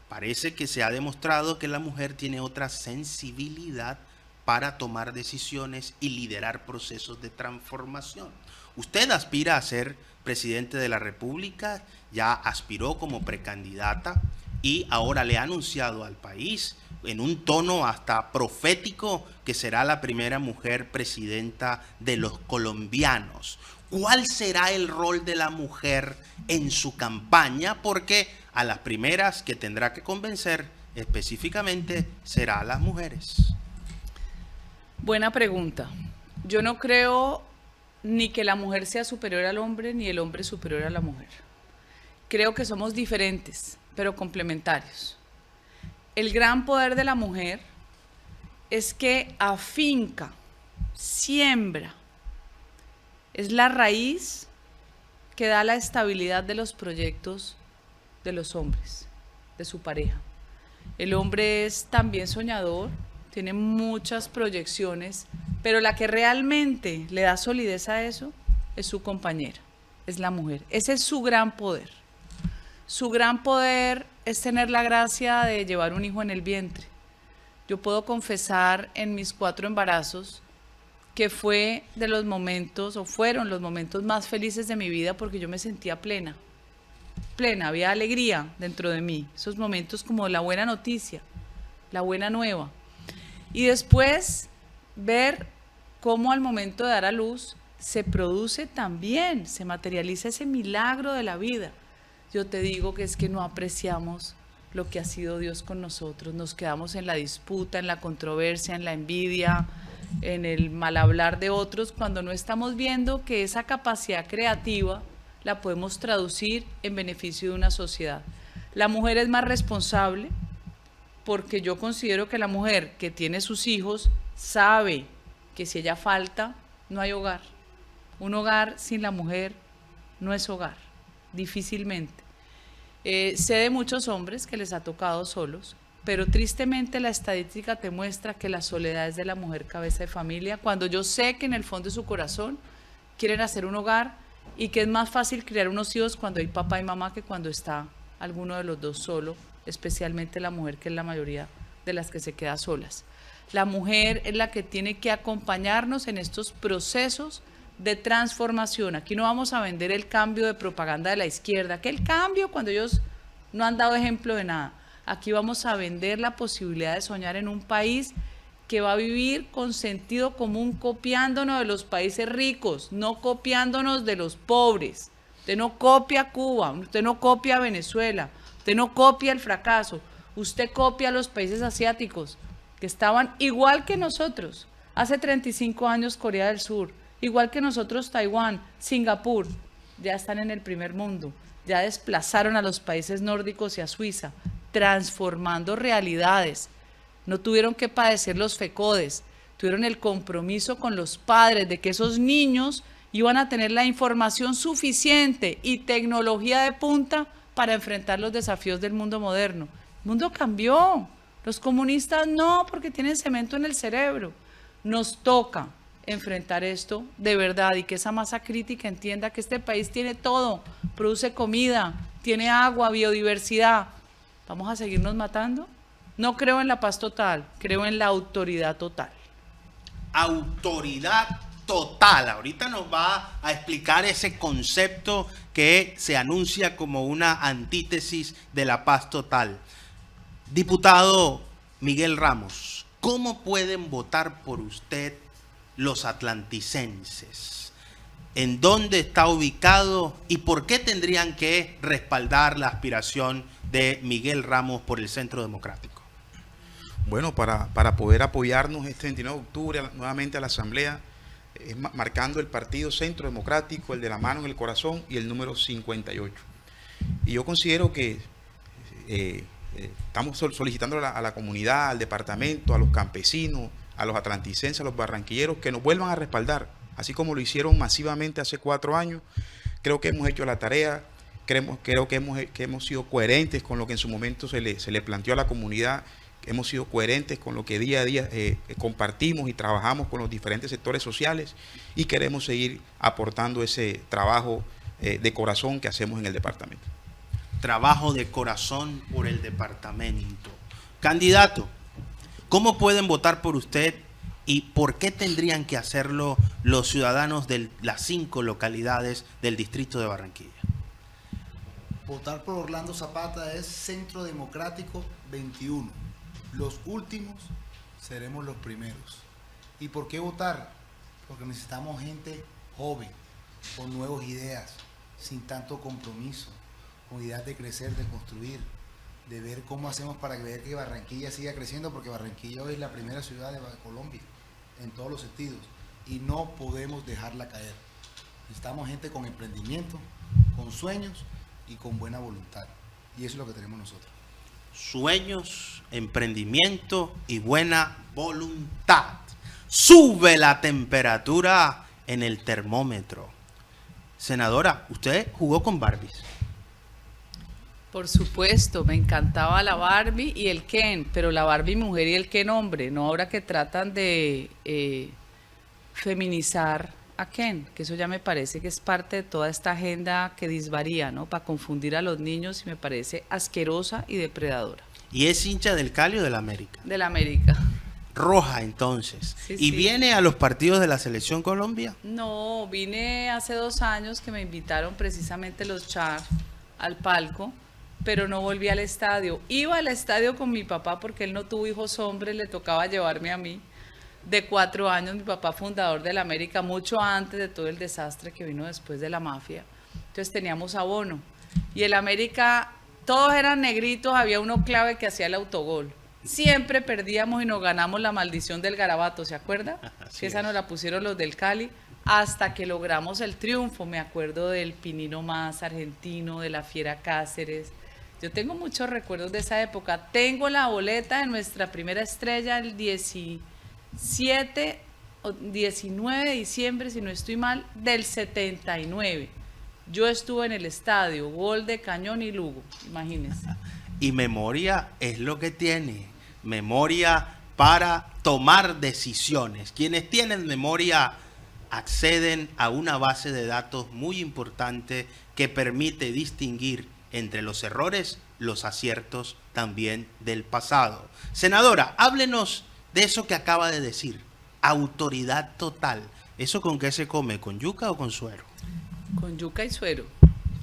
S1: Parece que se ha demostrado que la mujer tiene otra sensibilidad para tomar decisiones y liderar procesos de transformación. Usted aspira a ser presidente de la República, ya aspiró como precandidata y ahora le ha anunciado al país en un tono hasta profético que será la primera mujer presidenta de los colombianos. ¿Cuál será el rol de la mujer en su campaña? Porque a las primeras que tendrá que convencer específicamente será a las mujeres.
S2: Buena pregunta. Yo no creo ni que la mujer sea superior al hombre, ni el hombre superior a la mujer. Creo que somos diferentes, pero complementarios. El gran poder de la mujer es que afinca, siembra, es la raíz que da la estabilidad de los proyectos de los hombres, de su pareja. El hombre es también soñador, tiene muchas proyecciones, pero la que realmente le da solidez a eso es su compañera, es la mujer. Ese es su gran poder. Su gran poder es tener la gracia de llevar un hijo en el vientre. Yo puedo confesar en mis 4 embarazos que fue de los momentos, o fueron los momentos más felices de mi vida, porque yo me sentía plena, había alegría dentro de mí, esos momentos como la buena noticia, la buena nueva. Y después ver cómo al momento de dar a luz se produce también, se materializa ese milagro de la vida. Yo te digo que es que no apreciamos lo que ha sido Dios con nosotros, nos quedamos en la disputa, en la controversia, en la envidia, en el mal hablar de otros, cuando no estamos viendo que esa capacidad creativa la podemos traducir en beneficio de una sociedad. La mujer es más responsable porque yo considero que la mujer que tiene sus hijos sabe que si ella falta, no hay hogar. Un hogar sin la mujer no es hogar, difícilmente. Sé de muchos hombres que les ha tocado solos, pero tristemente la estadística te muestra que la soledad es de la mujer cabeza de familia, cuando yo sé que en el fondo de su corazón quieren hacer un hogar y que es más fácil criar unos hijos cuando hay papá y mamá que cuando está alguno de los dos solo, especialmente la mujer, que es la mayoría de las que se queda solas. La mujer es la que tiene que acompañarnos en estos procesos de transformación. Aquí no vamos a vender el cambio de propaganda de la izquierda, que el cambio cuando ellos no han dado ejemplo de nada. Aquí vamos a vender la posibilidad de soñar en un país que va a vivir con sentido común, copiándonos de los países ricos, no copiándonos de los pobres. Usted no copia Cuba, usted no copia Venezuela, usted no copia el fracaso, usted copia a los países asiáticos que estaban igual que nosotros. Hace 35 años Corea del Sur, igual que nosotros Taiwán, Singapur, ya están en el primer mundo, ya desplazaron a los países nórdicos y a Suiza, transformando realidades. No tuvieron que padecer los fecodes, tuvieron el compromiso con los padres de que esos niños iban a tener la información suficiente y tecnología de punta para enfrentar los desafíos del mundo moderno. El mundo cambió, los comunistas no, porque tienen cemento en el cerebro. Nos toca enfrentar esto de verdad y que esa masa crítica entienda que este país tiene todo, produce comida, tiene agua, biodiversidad. ¿Vamos a seguirnos matando? No creo en la paz total, creo en la autoridad total.
S1: Autoridad total. Ahorita nos va a explicar ese concepto que se anuncia como una antítesis de la paz total. Diputado Miguel Ramos, ¿cómo pueden votar por usted los atlanticenses? ¿En dónde está ubicado y por qué tendrían que respaldar la aspiración de Miguel Ramos por el Centro Democrático?
S3: Bueno, para poder apoyarnos este 29 de octubre nuevamente a la Asamblea, marcando el Partido Centro Democrático, el de la mano en el corazón y el número 58. Y yo considero que estamos solicitando a la comunidad, al departamento, a los campesinos, a los atlanticenses, a los barranquilleros, que nos vuelvan a respaldar, así como lo hicieron masivamente hace 4 años. Creo que hemos hecho la tarea, creo que hemos sido coherentes con lo que en su momento se le planteó a la comunidad, hemos sido coherentes con lo que día a día compartimos y trabajamos con los diferentes sectores sociales y queremos seguir aportando ese trabajo de corazón que hacemos en el departamento.
S1: Trabajo de corazón por el departamento. Candidato, ¿cómo pueden votar por usted ¿Y por qué tendrían que hacerlo los ciudadanos de las 5 localidades del distrito de Barranquilla?
S4: Votar por Orlando Zapata es Centro Democrático 21. Los últimos seremos los primeros. ¿Y por qué votar? Porque necesitamos gente joven, con nuevas ideas, sin tanto compromiso, con ideas de crecer, de construir, de ver cómo hacemos para ver que Barranquilla siga creciendo, porque Barranquilla hoy es la primera ciudad de Colombia, en todos los sentidos, y no podemos dejarla caer. Necesitamos gente con emprendimiento, con sueños y con buena voluntad, y eso es lo que tenemos nosotros.
S1: Sueños, emprendimiento y buena voluntad. Sube la temperatura en el termómetro. Senadora, ¿usted jugó con Barbies?
S2: Por supuesto, me encantaba la Barbie y el Ken, pero la Barbie mujer y el Ken hombre, no ahora que tratan de feminizar a Ken, que eso ya me parece que es parte de toda esta agenda que disvaría, ¿no? Para confundir a los niños, y me parece asquerosa y depredadora.
S1: ¿Y es hincha del Cali o del América?
S2: Del América.
S1: Roja, entonces.
S2: Sí,
S1: ¿Y
S2: sí.
S1: viene a los partidos de la Selección Colombia?
S2: No, vine hace 2 años que me invitaron precisamente los Char al palco, pero no volví al estadio. Iba al estadio con mi papá porque él no tuvo hijos hombres, le tocaba llevarme a mí. De 4 años, mi papá fundador del América, mucho antes de todo el desastre que vino después de la mafia. Entonces teníamos abono. Y el América, todos eran negritos, había uno clave que hacía el autogol. Siempre perdíamos y nos ganamos la maldición del garabato, ¿se acuerda? Que esa nos la pusieron los del Cali, hasta que logramos el triunfo. Me acuerdo del Pinino Más argentino, de la Fiera Cáceres. Yo tengo muchos recuerdos de esa época. Tengo la boleta de nuestra primera estrella el 17 o 19 de diciembre, si no estoy mal, del 79. Yo estuve en el estadio, gol de Cañón y Lugo, imagínense.
S1: Y memoria es lo que tiene. Memoria para tomar decisiones. Quienes tienen memoria acceden a una base de datos muy importante que permite distinguir entre los errores, los aciertos también del pasado. Senadora, háblenos de eso que acaba de decir. Autoridad total. ¿Eso con qué se come? ¿Con yuca o con suero?
S2: Con yuca y suero.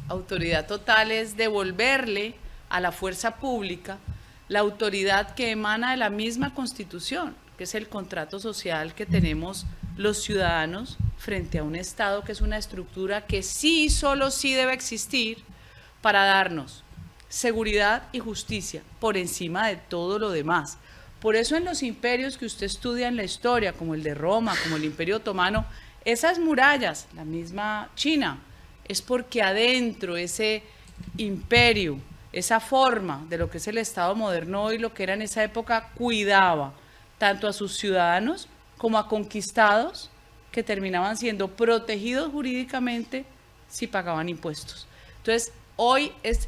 S2: Autoridad total es devolverle a la fuerza pública la autoridad que emana de la misma Constitución, que es el contrato social que tenemos los ciudadanos frente a un Estado, que es una estructura que sí, solo sí debe existir para darnos seguridad y justicia por encima de todo lo demás. Por eso en los imperios que usted estudia en la historia, como el de Roma, como el Imperio Otomano, esas murallas, la misma China, es porque adentro ese imperio, esa forma de lo que es el Estado moderno hoy, lo que era en esa época, cuidaba tanto a sus ciudadanos como a conquistados que terminaban siendo protegidos jurídicamente si pagaban impuestos. Entonces, hoy es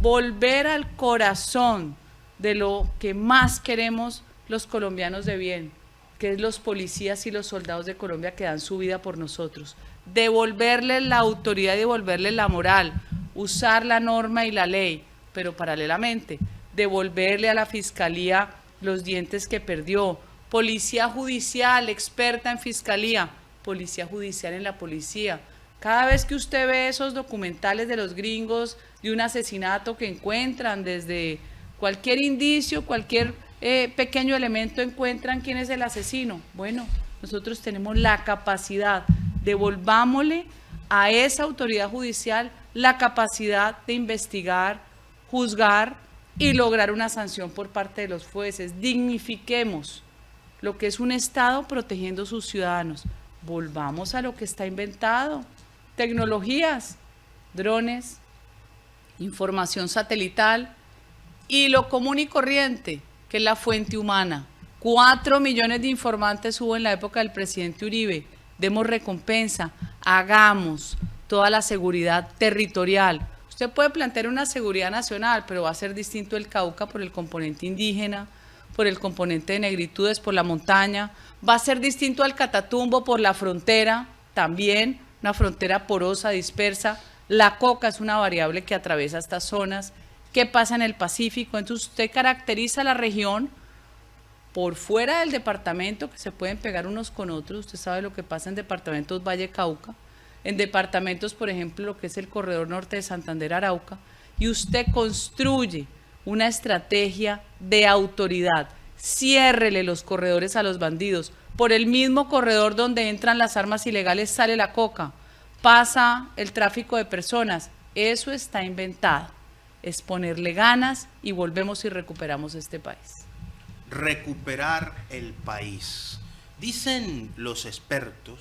S2: volver al corazón de lo que más queremos los colombianos de bien, que es los policías y los soldados de Colombia que dan su vida por nosotros. Devolverles la autoridad y devolverles la moral, usar la norma y la ley, pero paralelamente devolverle a la Fiscalía los dientes que perdió, policía judicial, experta en fiscalía, policía judicial en la policía. Cada vez que usted ve esos documentales de los gringos, de un asesinato que encuentran, desde cualquier indicio, cualquier pequeño elemento, encuentran quién es el asesino. Bueno, nosotros tenemos la capacidad, devolvámosle a esa autoridad judicial la capacidad de investigar, juzgar y lograr una sanción por parte de los jueces. Dignifiquemos lo que es un Estado protegiendo a sus ciudadanos. Volvamos a lo que está inventado. Tecnologías, drones, información satelital y lo común y corriente, que es la fuente humana. 4 millones de informantes hubo en la época del presidente Uribe. Demos recompensa, hagamos toda la seguridad territorial. Usted puede plantear una seguridad nacional, pero va a ser distinto el Cauca por el componente indígena, por el componente de negritudes, por la montaña. Va a ser distinto al Catatumbo por la frontera, también una frontera porosa, dispersa. La coca es una variable que atraviesa estas zonas. ¿Qué pasa en el Pacífico? Entonces usted caracteriza la región por fuera del departamento, que se pueden pegar unos con otros. Usted sabe lo que pasa en departamentos Valle Cauca, en departamentos, por ejemplo, lo que es el corredor norte de Santander-Arauca, y usted construye una estrategia de autoridad. Ciérrele los corredores a los bandidos. Por el mismo corredor donde entran las armas ilegales sale la coca, pasa el tráfico de personas. Eso está inventado. Es ponerle ganas y volvemos y recuperamos este país.
S1: Recuperar el país. Dicen los expertos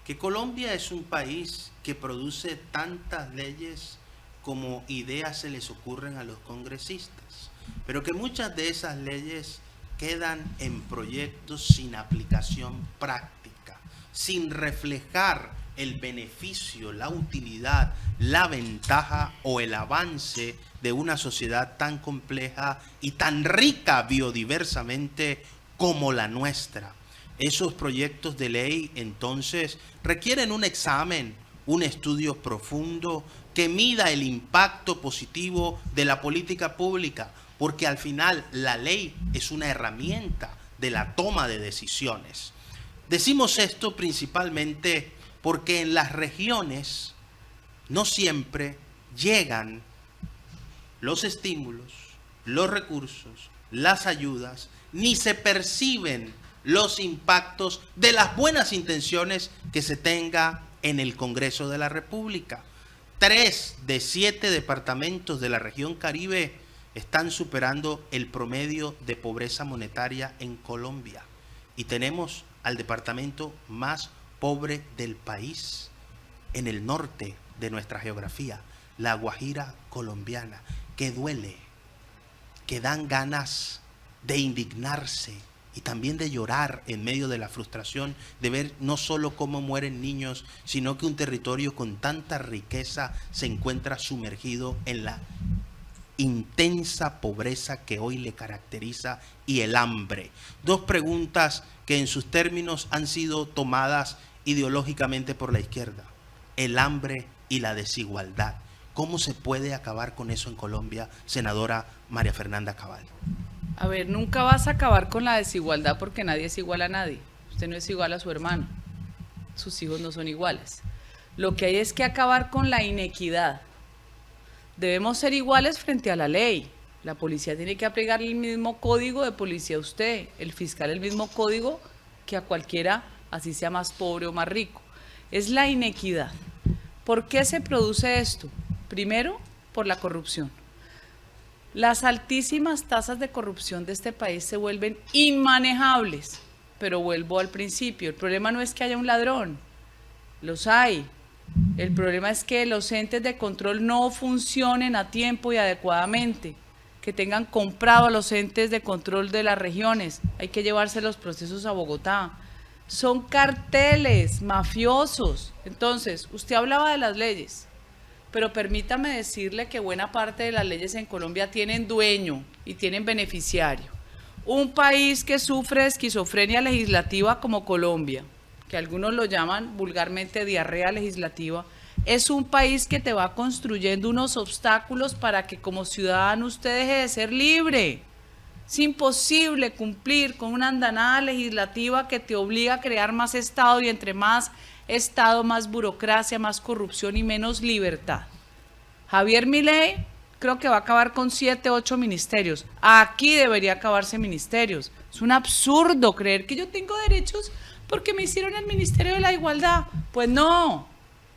S1: que Colombia es un país que produce tantas leyes como ideas se les ocurren a los congresistas, pero que muchas de esas leyes quedan en proyectos sin aplicación práctica, sin reflejar el beneficio, la utilidad, la ventaja o el avance de una sociedad tan compleja y tan rica biodiversamente como la nuestra. Esos proyectos de ley entonces requieren un examen, un estudio profundo que mida el impacto positivo de la política pública, porque al final la ley es una herramienta de la toma de decisiones. Decimos esto principalmente porque en las regiones no siempre llegan los estímulos, los recursos, las ayudas, ni se perciben los impactos de las buenas intenciones que se tenga en el Congreso de la República. 3 de 7 departamentos de la región Caribe están superando el promedio de pobreza monetaria en Colombia. Y tenemos al departamento más pobre del país, en el norte de nuestra geografía, la Guajira colombiana, que duele, que dan ganas de indignarse y también de llorar en medio de la frustración de ver no solo cómo mueren niños, sino que un territorio con tanta riqueza se encuentra sumergido en la intensa pobreza que hoy le caracteriza y el hambre. 2 preguntas que en sus términos han sido tomadas ideológicamente por la izquierda: el hambre y la desigualdad. ¿Cómo se puede acabar con eso en Colombia, senadora María Fernanda Cabal?
S2: A ver, nunca vas a acabar con la desigualdad porque nadie es igual a nadie. Usted no es igual a su hermano, sus hijos no son iguales. Lo que hay es que acabar con la inequidad. Debemos ser iguales frente a la ley. La policía tiene que aplicar el mismo código de policía a usted, el fiscal el mismo código que a cualquiera, así sea más pobre o más rico. Es la inequidad. ¿Por qué se produce esto? Primero, por la corrupción. Las altísimas tasas de corrupción de este país se vuelven inmanejables, pero vuelvo al principio, el problema no es que haya un ladrón, los hay. El problema es que los entes de control no funcionen a tiempo y adecuadamente, que tengan comprado a los entes de control de las regiones. Hay que llevarse los procesos a Bogotá. Son carteles mafiosos. Entonces, usted hablaba de las leyes, pero permítame decirle que buena parte de las leyes en Colombia tienen dueño y tienen beneficiario. Un país que sufre de esquizofrenia legislativa como Colombia, que algunos lo llaman vulgarmente diarrea legislativa, es un país que te va construyendo unos obstáculos para que como ciudadano usted deje de ser libre. Es imposible cumplir con una andanada legislativa que te obliga a crear más Estado, y entre más Estado, más burocracia, más corrupción y menos libertad. Javier Milei creo que va a acabar con 7, 8 ministerios. Aquí debería acabarse ministerios. Es un absurdo creer que yo tengo derechos porque me hicieron el Ministerio de la Igualdad. Pues no,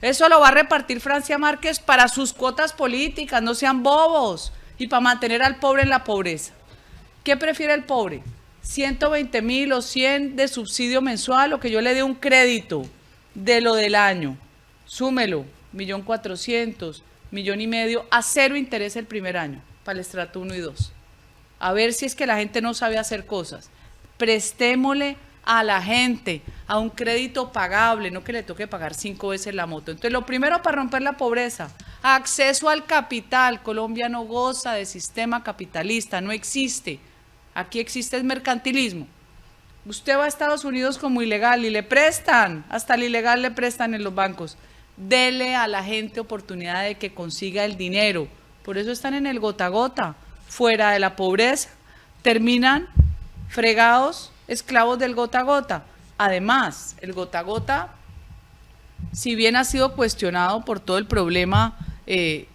S2: eso lo va a repartir Francia Márquez para sus cuotas políticas, no sean bobos, y para mantener al pobre en la pobreza. ¿Qué prefiere el pobre? 120.000 o 100 de subsidio mensual, o que yo le dé un crédito de lo del año. Súmelo, 1.400.000, 1.5 millones, a 0 interés el primer año, para el estrato 1 y 2. A ver si es que la gente no sabe hacer cosas. Prestémosle a la gente a un crédito pagable, no que le toque pagar 5 veces la moto. Entonces, lo primero para romper la pobreza, acceso al capital. Colombia no goza de sistema capitalista, no existe. Aquí existe el mercantilismo. Usted va a Estados Unidos como ilegal y le prestan, hasta el ilegal le prestan en los bancos. Dele a la gente oportunidad de que consiga el dinero. Por eso están en el gota a gota, fuera de la pobreza. Terminan fregados, esclavos del gota a gota. Además, el gota a gota, si bien ha sido cuestionado por todo el problema que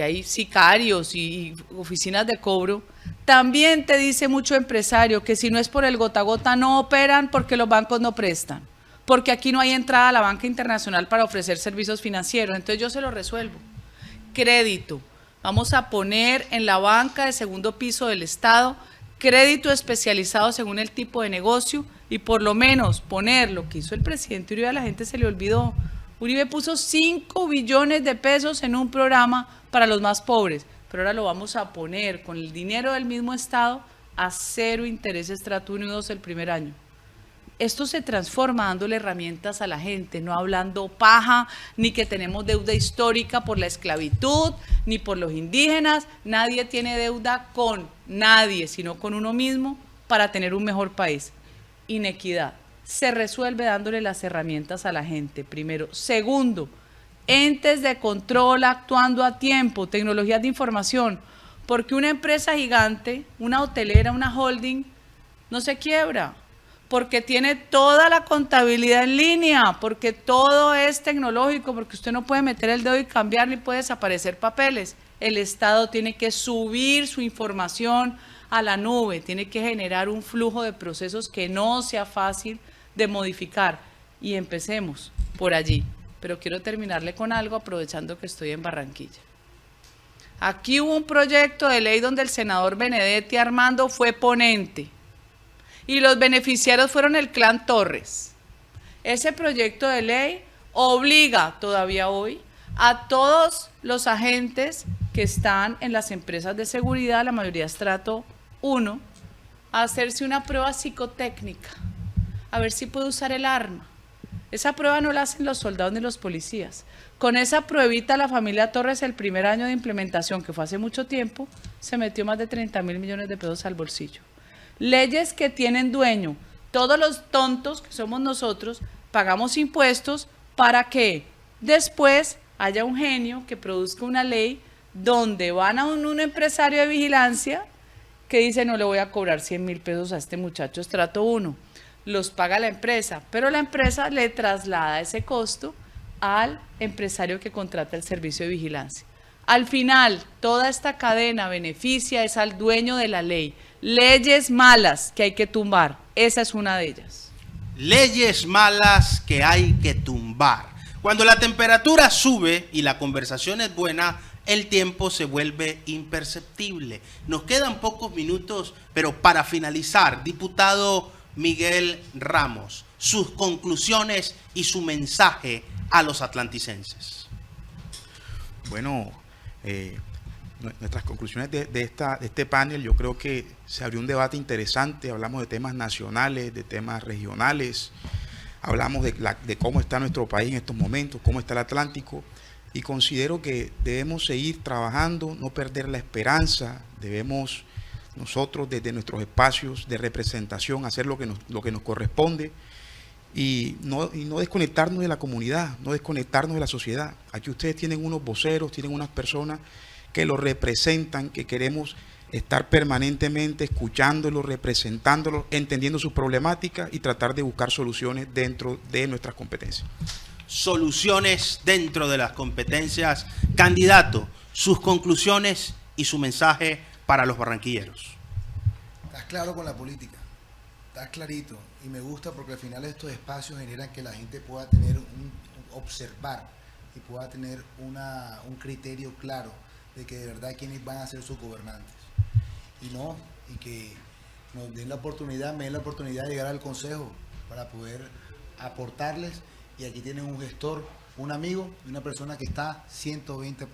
S2: hay sicarios y oficinas de cobro, también te dice mucho empresario que si no es por el gota a gota no operan porque los bancos no prestan, porque aquí no hay entrada a la banca internacional para ofrecer servicios financieros. Entonces yo se lo resuelvo. Crédito. Vamos a poner en la banca de segundo piso del Estado crédito especializado según el tipo de negocio y por lo menos poner lo que hizo el presidente Uribe, a la gente se le olvidó. Uribe puso 5 billones de pesos en un programa para los más pobres, pero ahora lo vamos a poner con el dinero del mismo Estado a 0 interés estrato 1 y 2 el primer año. Esto se transforma dándole herramientas a la gente, no hablando paja, ni que tenemos deuda histórica por la esclavitud, ni por los indígenas. Nadie tiene deuda con nadie, sino con uno mismo para tener un mejor país. Inequidad. Se resuelve dándole las herramientas a la gente, primero. Segundo, entes de control actuando a tiempo, tecnologías de información, porque una empresa gigante, una hotelera, una holding, no se quiebra, porque tiene toda la contabilidad en línea, porque todo es tecnológico, porque usted no puede meter el dedo y cambiar ni puede desaparecer papeles. El Estado tiene que subir su información a la nube, tiene que generar un flujo de procesos que no sea fácil de modificar. Y empecemos por allí. Pero quiero terminarle con algo aprovechando que estoy en Barranquilla. Aquí hubo un proyecto de ley donde el senador Benedetti Armando fue ponente. Y los beneficiarios fueron el clan Torres. Ese proyecto de ley obliga todavía hoy a todos los agentes que están en las empresas de seguridad, la mayoría estrato 1, a hacerse una prueba psicotécnica, a ver si puede usar el arma. Esa prueba no la hacen los soldados ni los policías. Con esa pruebita la familia Torres, el primer año de implementación, que fue hace mucho tiempo, se metió más de 30.000 millones de pesos al bolsillo. Leyes que tienen dueño. Todos los tontos que somos nosotros pagamos impuestos para que después haya un genio que produzca una ley donde van a un empresario de vigilancia que dice no le voy a cobrar 100.000 pesos a este muchacho estrato 1. Los paga la empresa, pero la empresa le traslada ese costo al empresario que contrata el servicio de vigilancia. Al final, toda esta cadena beneficia es al dueño de la ley. Leyes malas que hay que tumbar, esa es una de ellas.
S1: Leyes malas que hay que tumbar. Cuando la temperatura sube y la conversación es buena, el tiempo se vuelve imperceptible. Nos quedan pocos minutos, pero para finalizar, diputado Miguel Ramos, sus conclusiones y su mensaje a los atlanticenses.
S3: Bueno, nuestras conclusiones de este panel, yo creo que se abrió un debate interesante, hablamos de temas nacionales, de temas regionales, hablamos de cómo está nuestro país en estos momentos, cómo está el Atlántico, y considero que debemos seguir trabajando, no perder la esperanza, debemos nosotros desde nuestros espacios de representación hacer lo que nos corresponde y no desconectarnos de la comunidad, no desconectarnos de la sociedad. Aquí ustedes tienen unos voceros, tienen unas personas que lo representan, que queremos estar permanentemente escuchándolos, representándolos, entendiendo sus problemáticas y tratar de buscar soluciones dentro de nuestras competencias.
S1: Soluciones dentro de las competencias. Candidato, sus conclusiones y su mensaje para los barranquilleros.
S4: Estás claro con la política, estás clarito, y me gusta porque al final estos espacios generan que la gente pueda tener observar y pueda tener un criterio claro de que de verdad quiénes van a ser sus gobernantes. Y que nos den la oportunidad, me den la oportunidad de llegar al consejo para poder aportarles, y aquí tienen un gestor, un amigo y una persona que está 120%.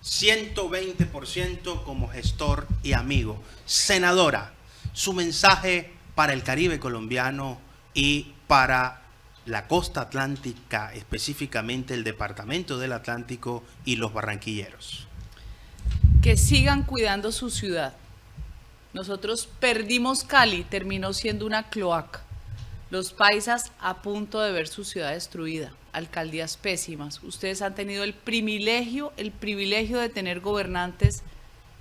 S1: 120% como gestor y amigo. Senadora, su mensaje para el Caribe colombiano y para la costa atlántica, específicamente el departamento del Atlántico y los barranquilleros.
S2: Que sigan cuidando su ciudad. Nosotros perdimos Cali, terminó siendo una cloaca. Los paisas a punto de ver su ciudad destruida, alcaldías pésimas. Ustedes han tenido el privilegio de tener gobernantes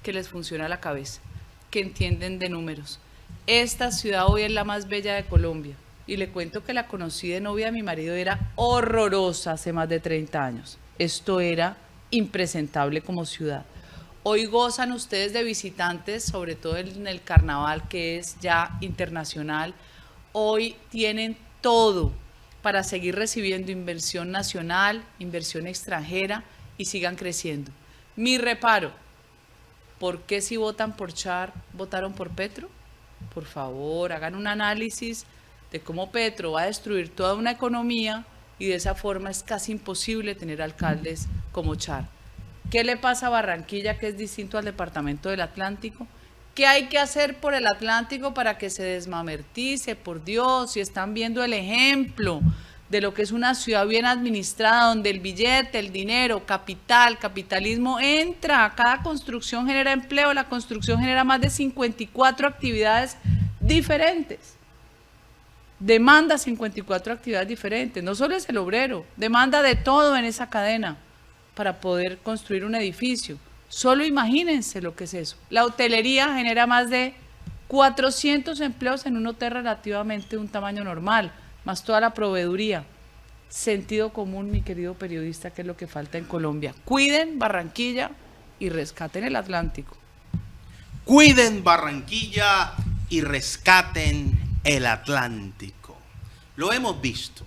S2: que les funciona la cabeza, que entienden de números. esta ciudad hoy es la más bella de Colombia. Y le cuento que la conocí de novia de mi marido, era horrorosa hace más de 30 años. Esto era impresentable como ciudad. Hoy gozan ustedes de visitantes, sobre todo en el carnaval que es ya internacional. Hoy tienen todo para seguir recibiendo inversión nacional, inversión extranjera y sigan creciendo. Mi reparo, ¿por qué si votan por Char, votaron por Petro? Por favor, hagan un análisis de cómo Petro va a destruir toda una economía y de esa forma es casi imposible tener alcaldes como Char. ¿Qué le pasa a Barranquilla, que es distinto al departamento del Atlántico? ¿Qué hay que hacer por el Atlántico para que se desmamertice? Por Dios, si están viendo el ejemplo de lo que es una ciudad bien administrada, donde el billete, el dinero, capital, capitalismo entra, cada construcción genera empleo, la construcción genera más de 54 actividades diferentes. Demanda 54 actividades diferentes, no solo es el obrero, demanda de todo en esa cadena para poder construir un edificio. Solo imagínense lo que es eso. La hotelería genera más de 400 empleos en un hotel relativamente de un tamaño normal, más toda la proveeduría. Sentido común, mi querido periodista, que es lo que falta en Colombia. Cuiden Barranquilla y rescaten el Atlántico.
S1: Cuiden Barranquilla y rescaten el Atlántico. Lo hemos visto.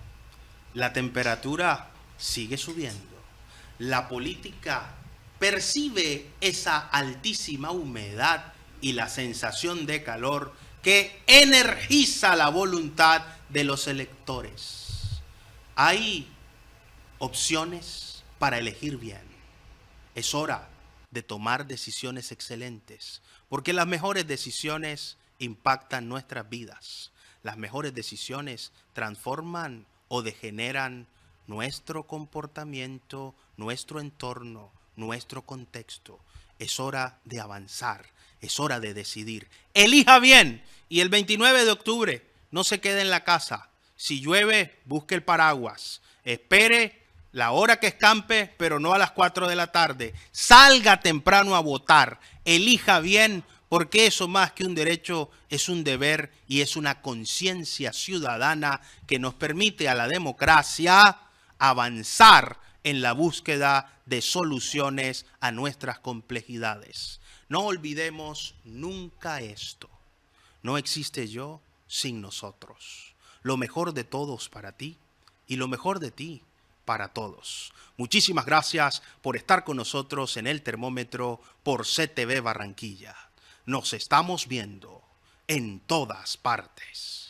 S1: La temperatura sigue subiendo. La política percibe esa altísima humedad y la sensación de calor que energiza la voluntad de los electores. Hay opciones para elegir bien. Es hora de tomar decisiones excelentes, porque las mejores decisiones impactan nuestras vidas. Las mejores decisiones transforman o degeneran nuestro comportamiento, nuestro entorno, nuestro contexto. Es hora de avanzar, es hora de decidir. Elija bien y el 29 de octubre no se quede en la casa. Si llueve, busque el paraguas. Espere la hora que escampe, pero no a las 4 de la tarde. Salga temprano a votar. Elija bien, porque eso más que un derecho es un deber y es una conciencia ciudadana que nos permite a la democracia avanzar en la búsqueda de soluciones a nuestras complejidades. No olvidemos nunca esto. No existe yo sin nosotros. Lo mejor de todos para ti y lo mejor de ti para todos. Muchísimas gracias por estar con nosotros en el termómetro por CTV Barranquilla. Nos estamos viendo en todas partes.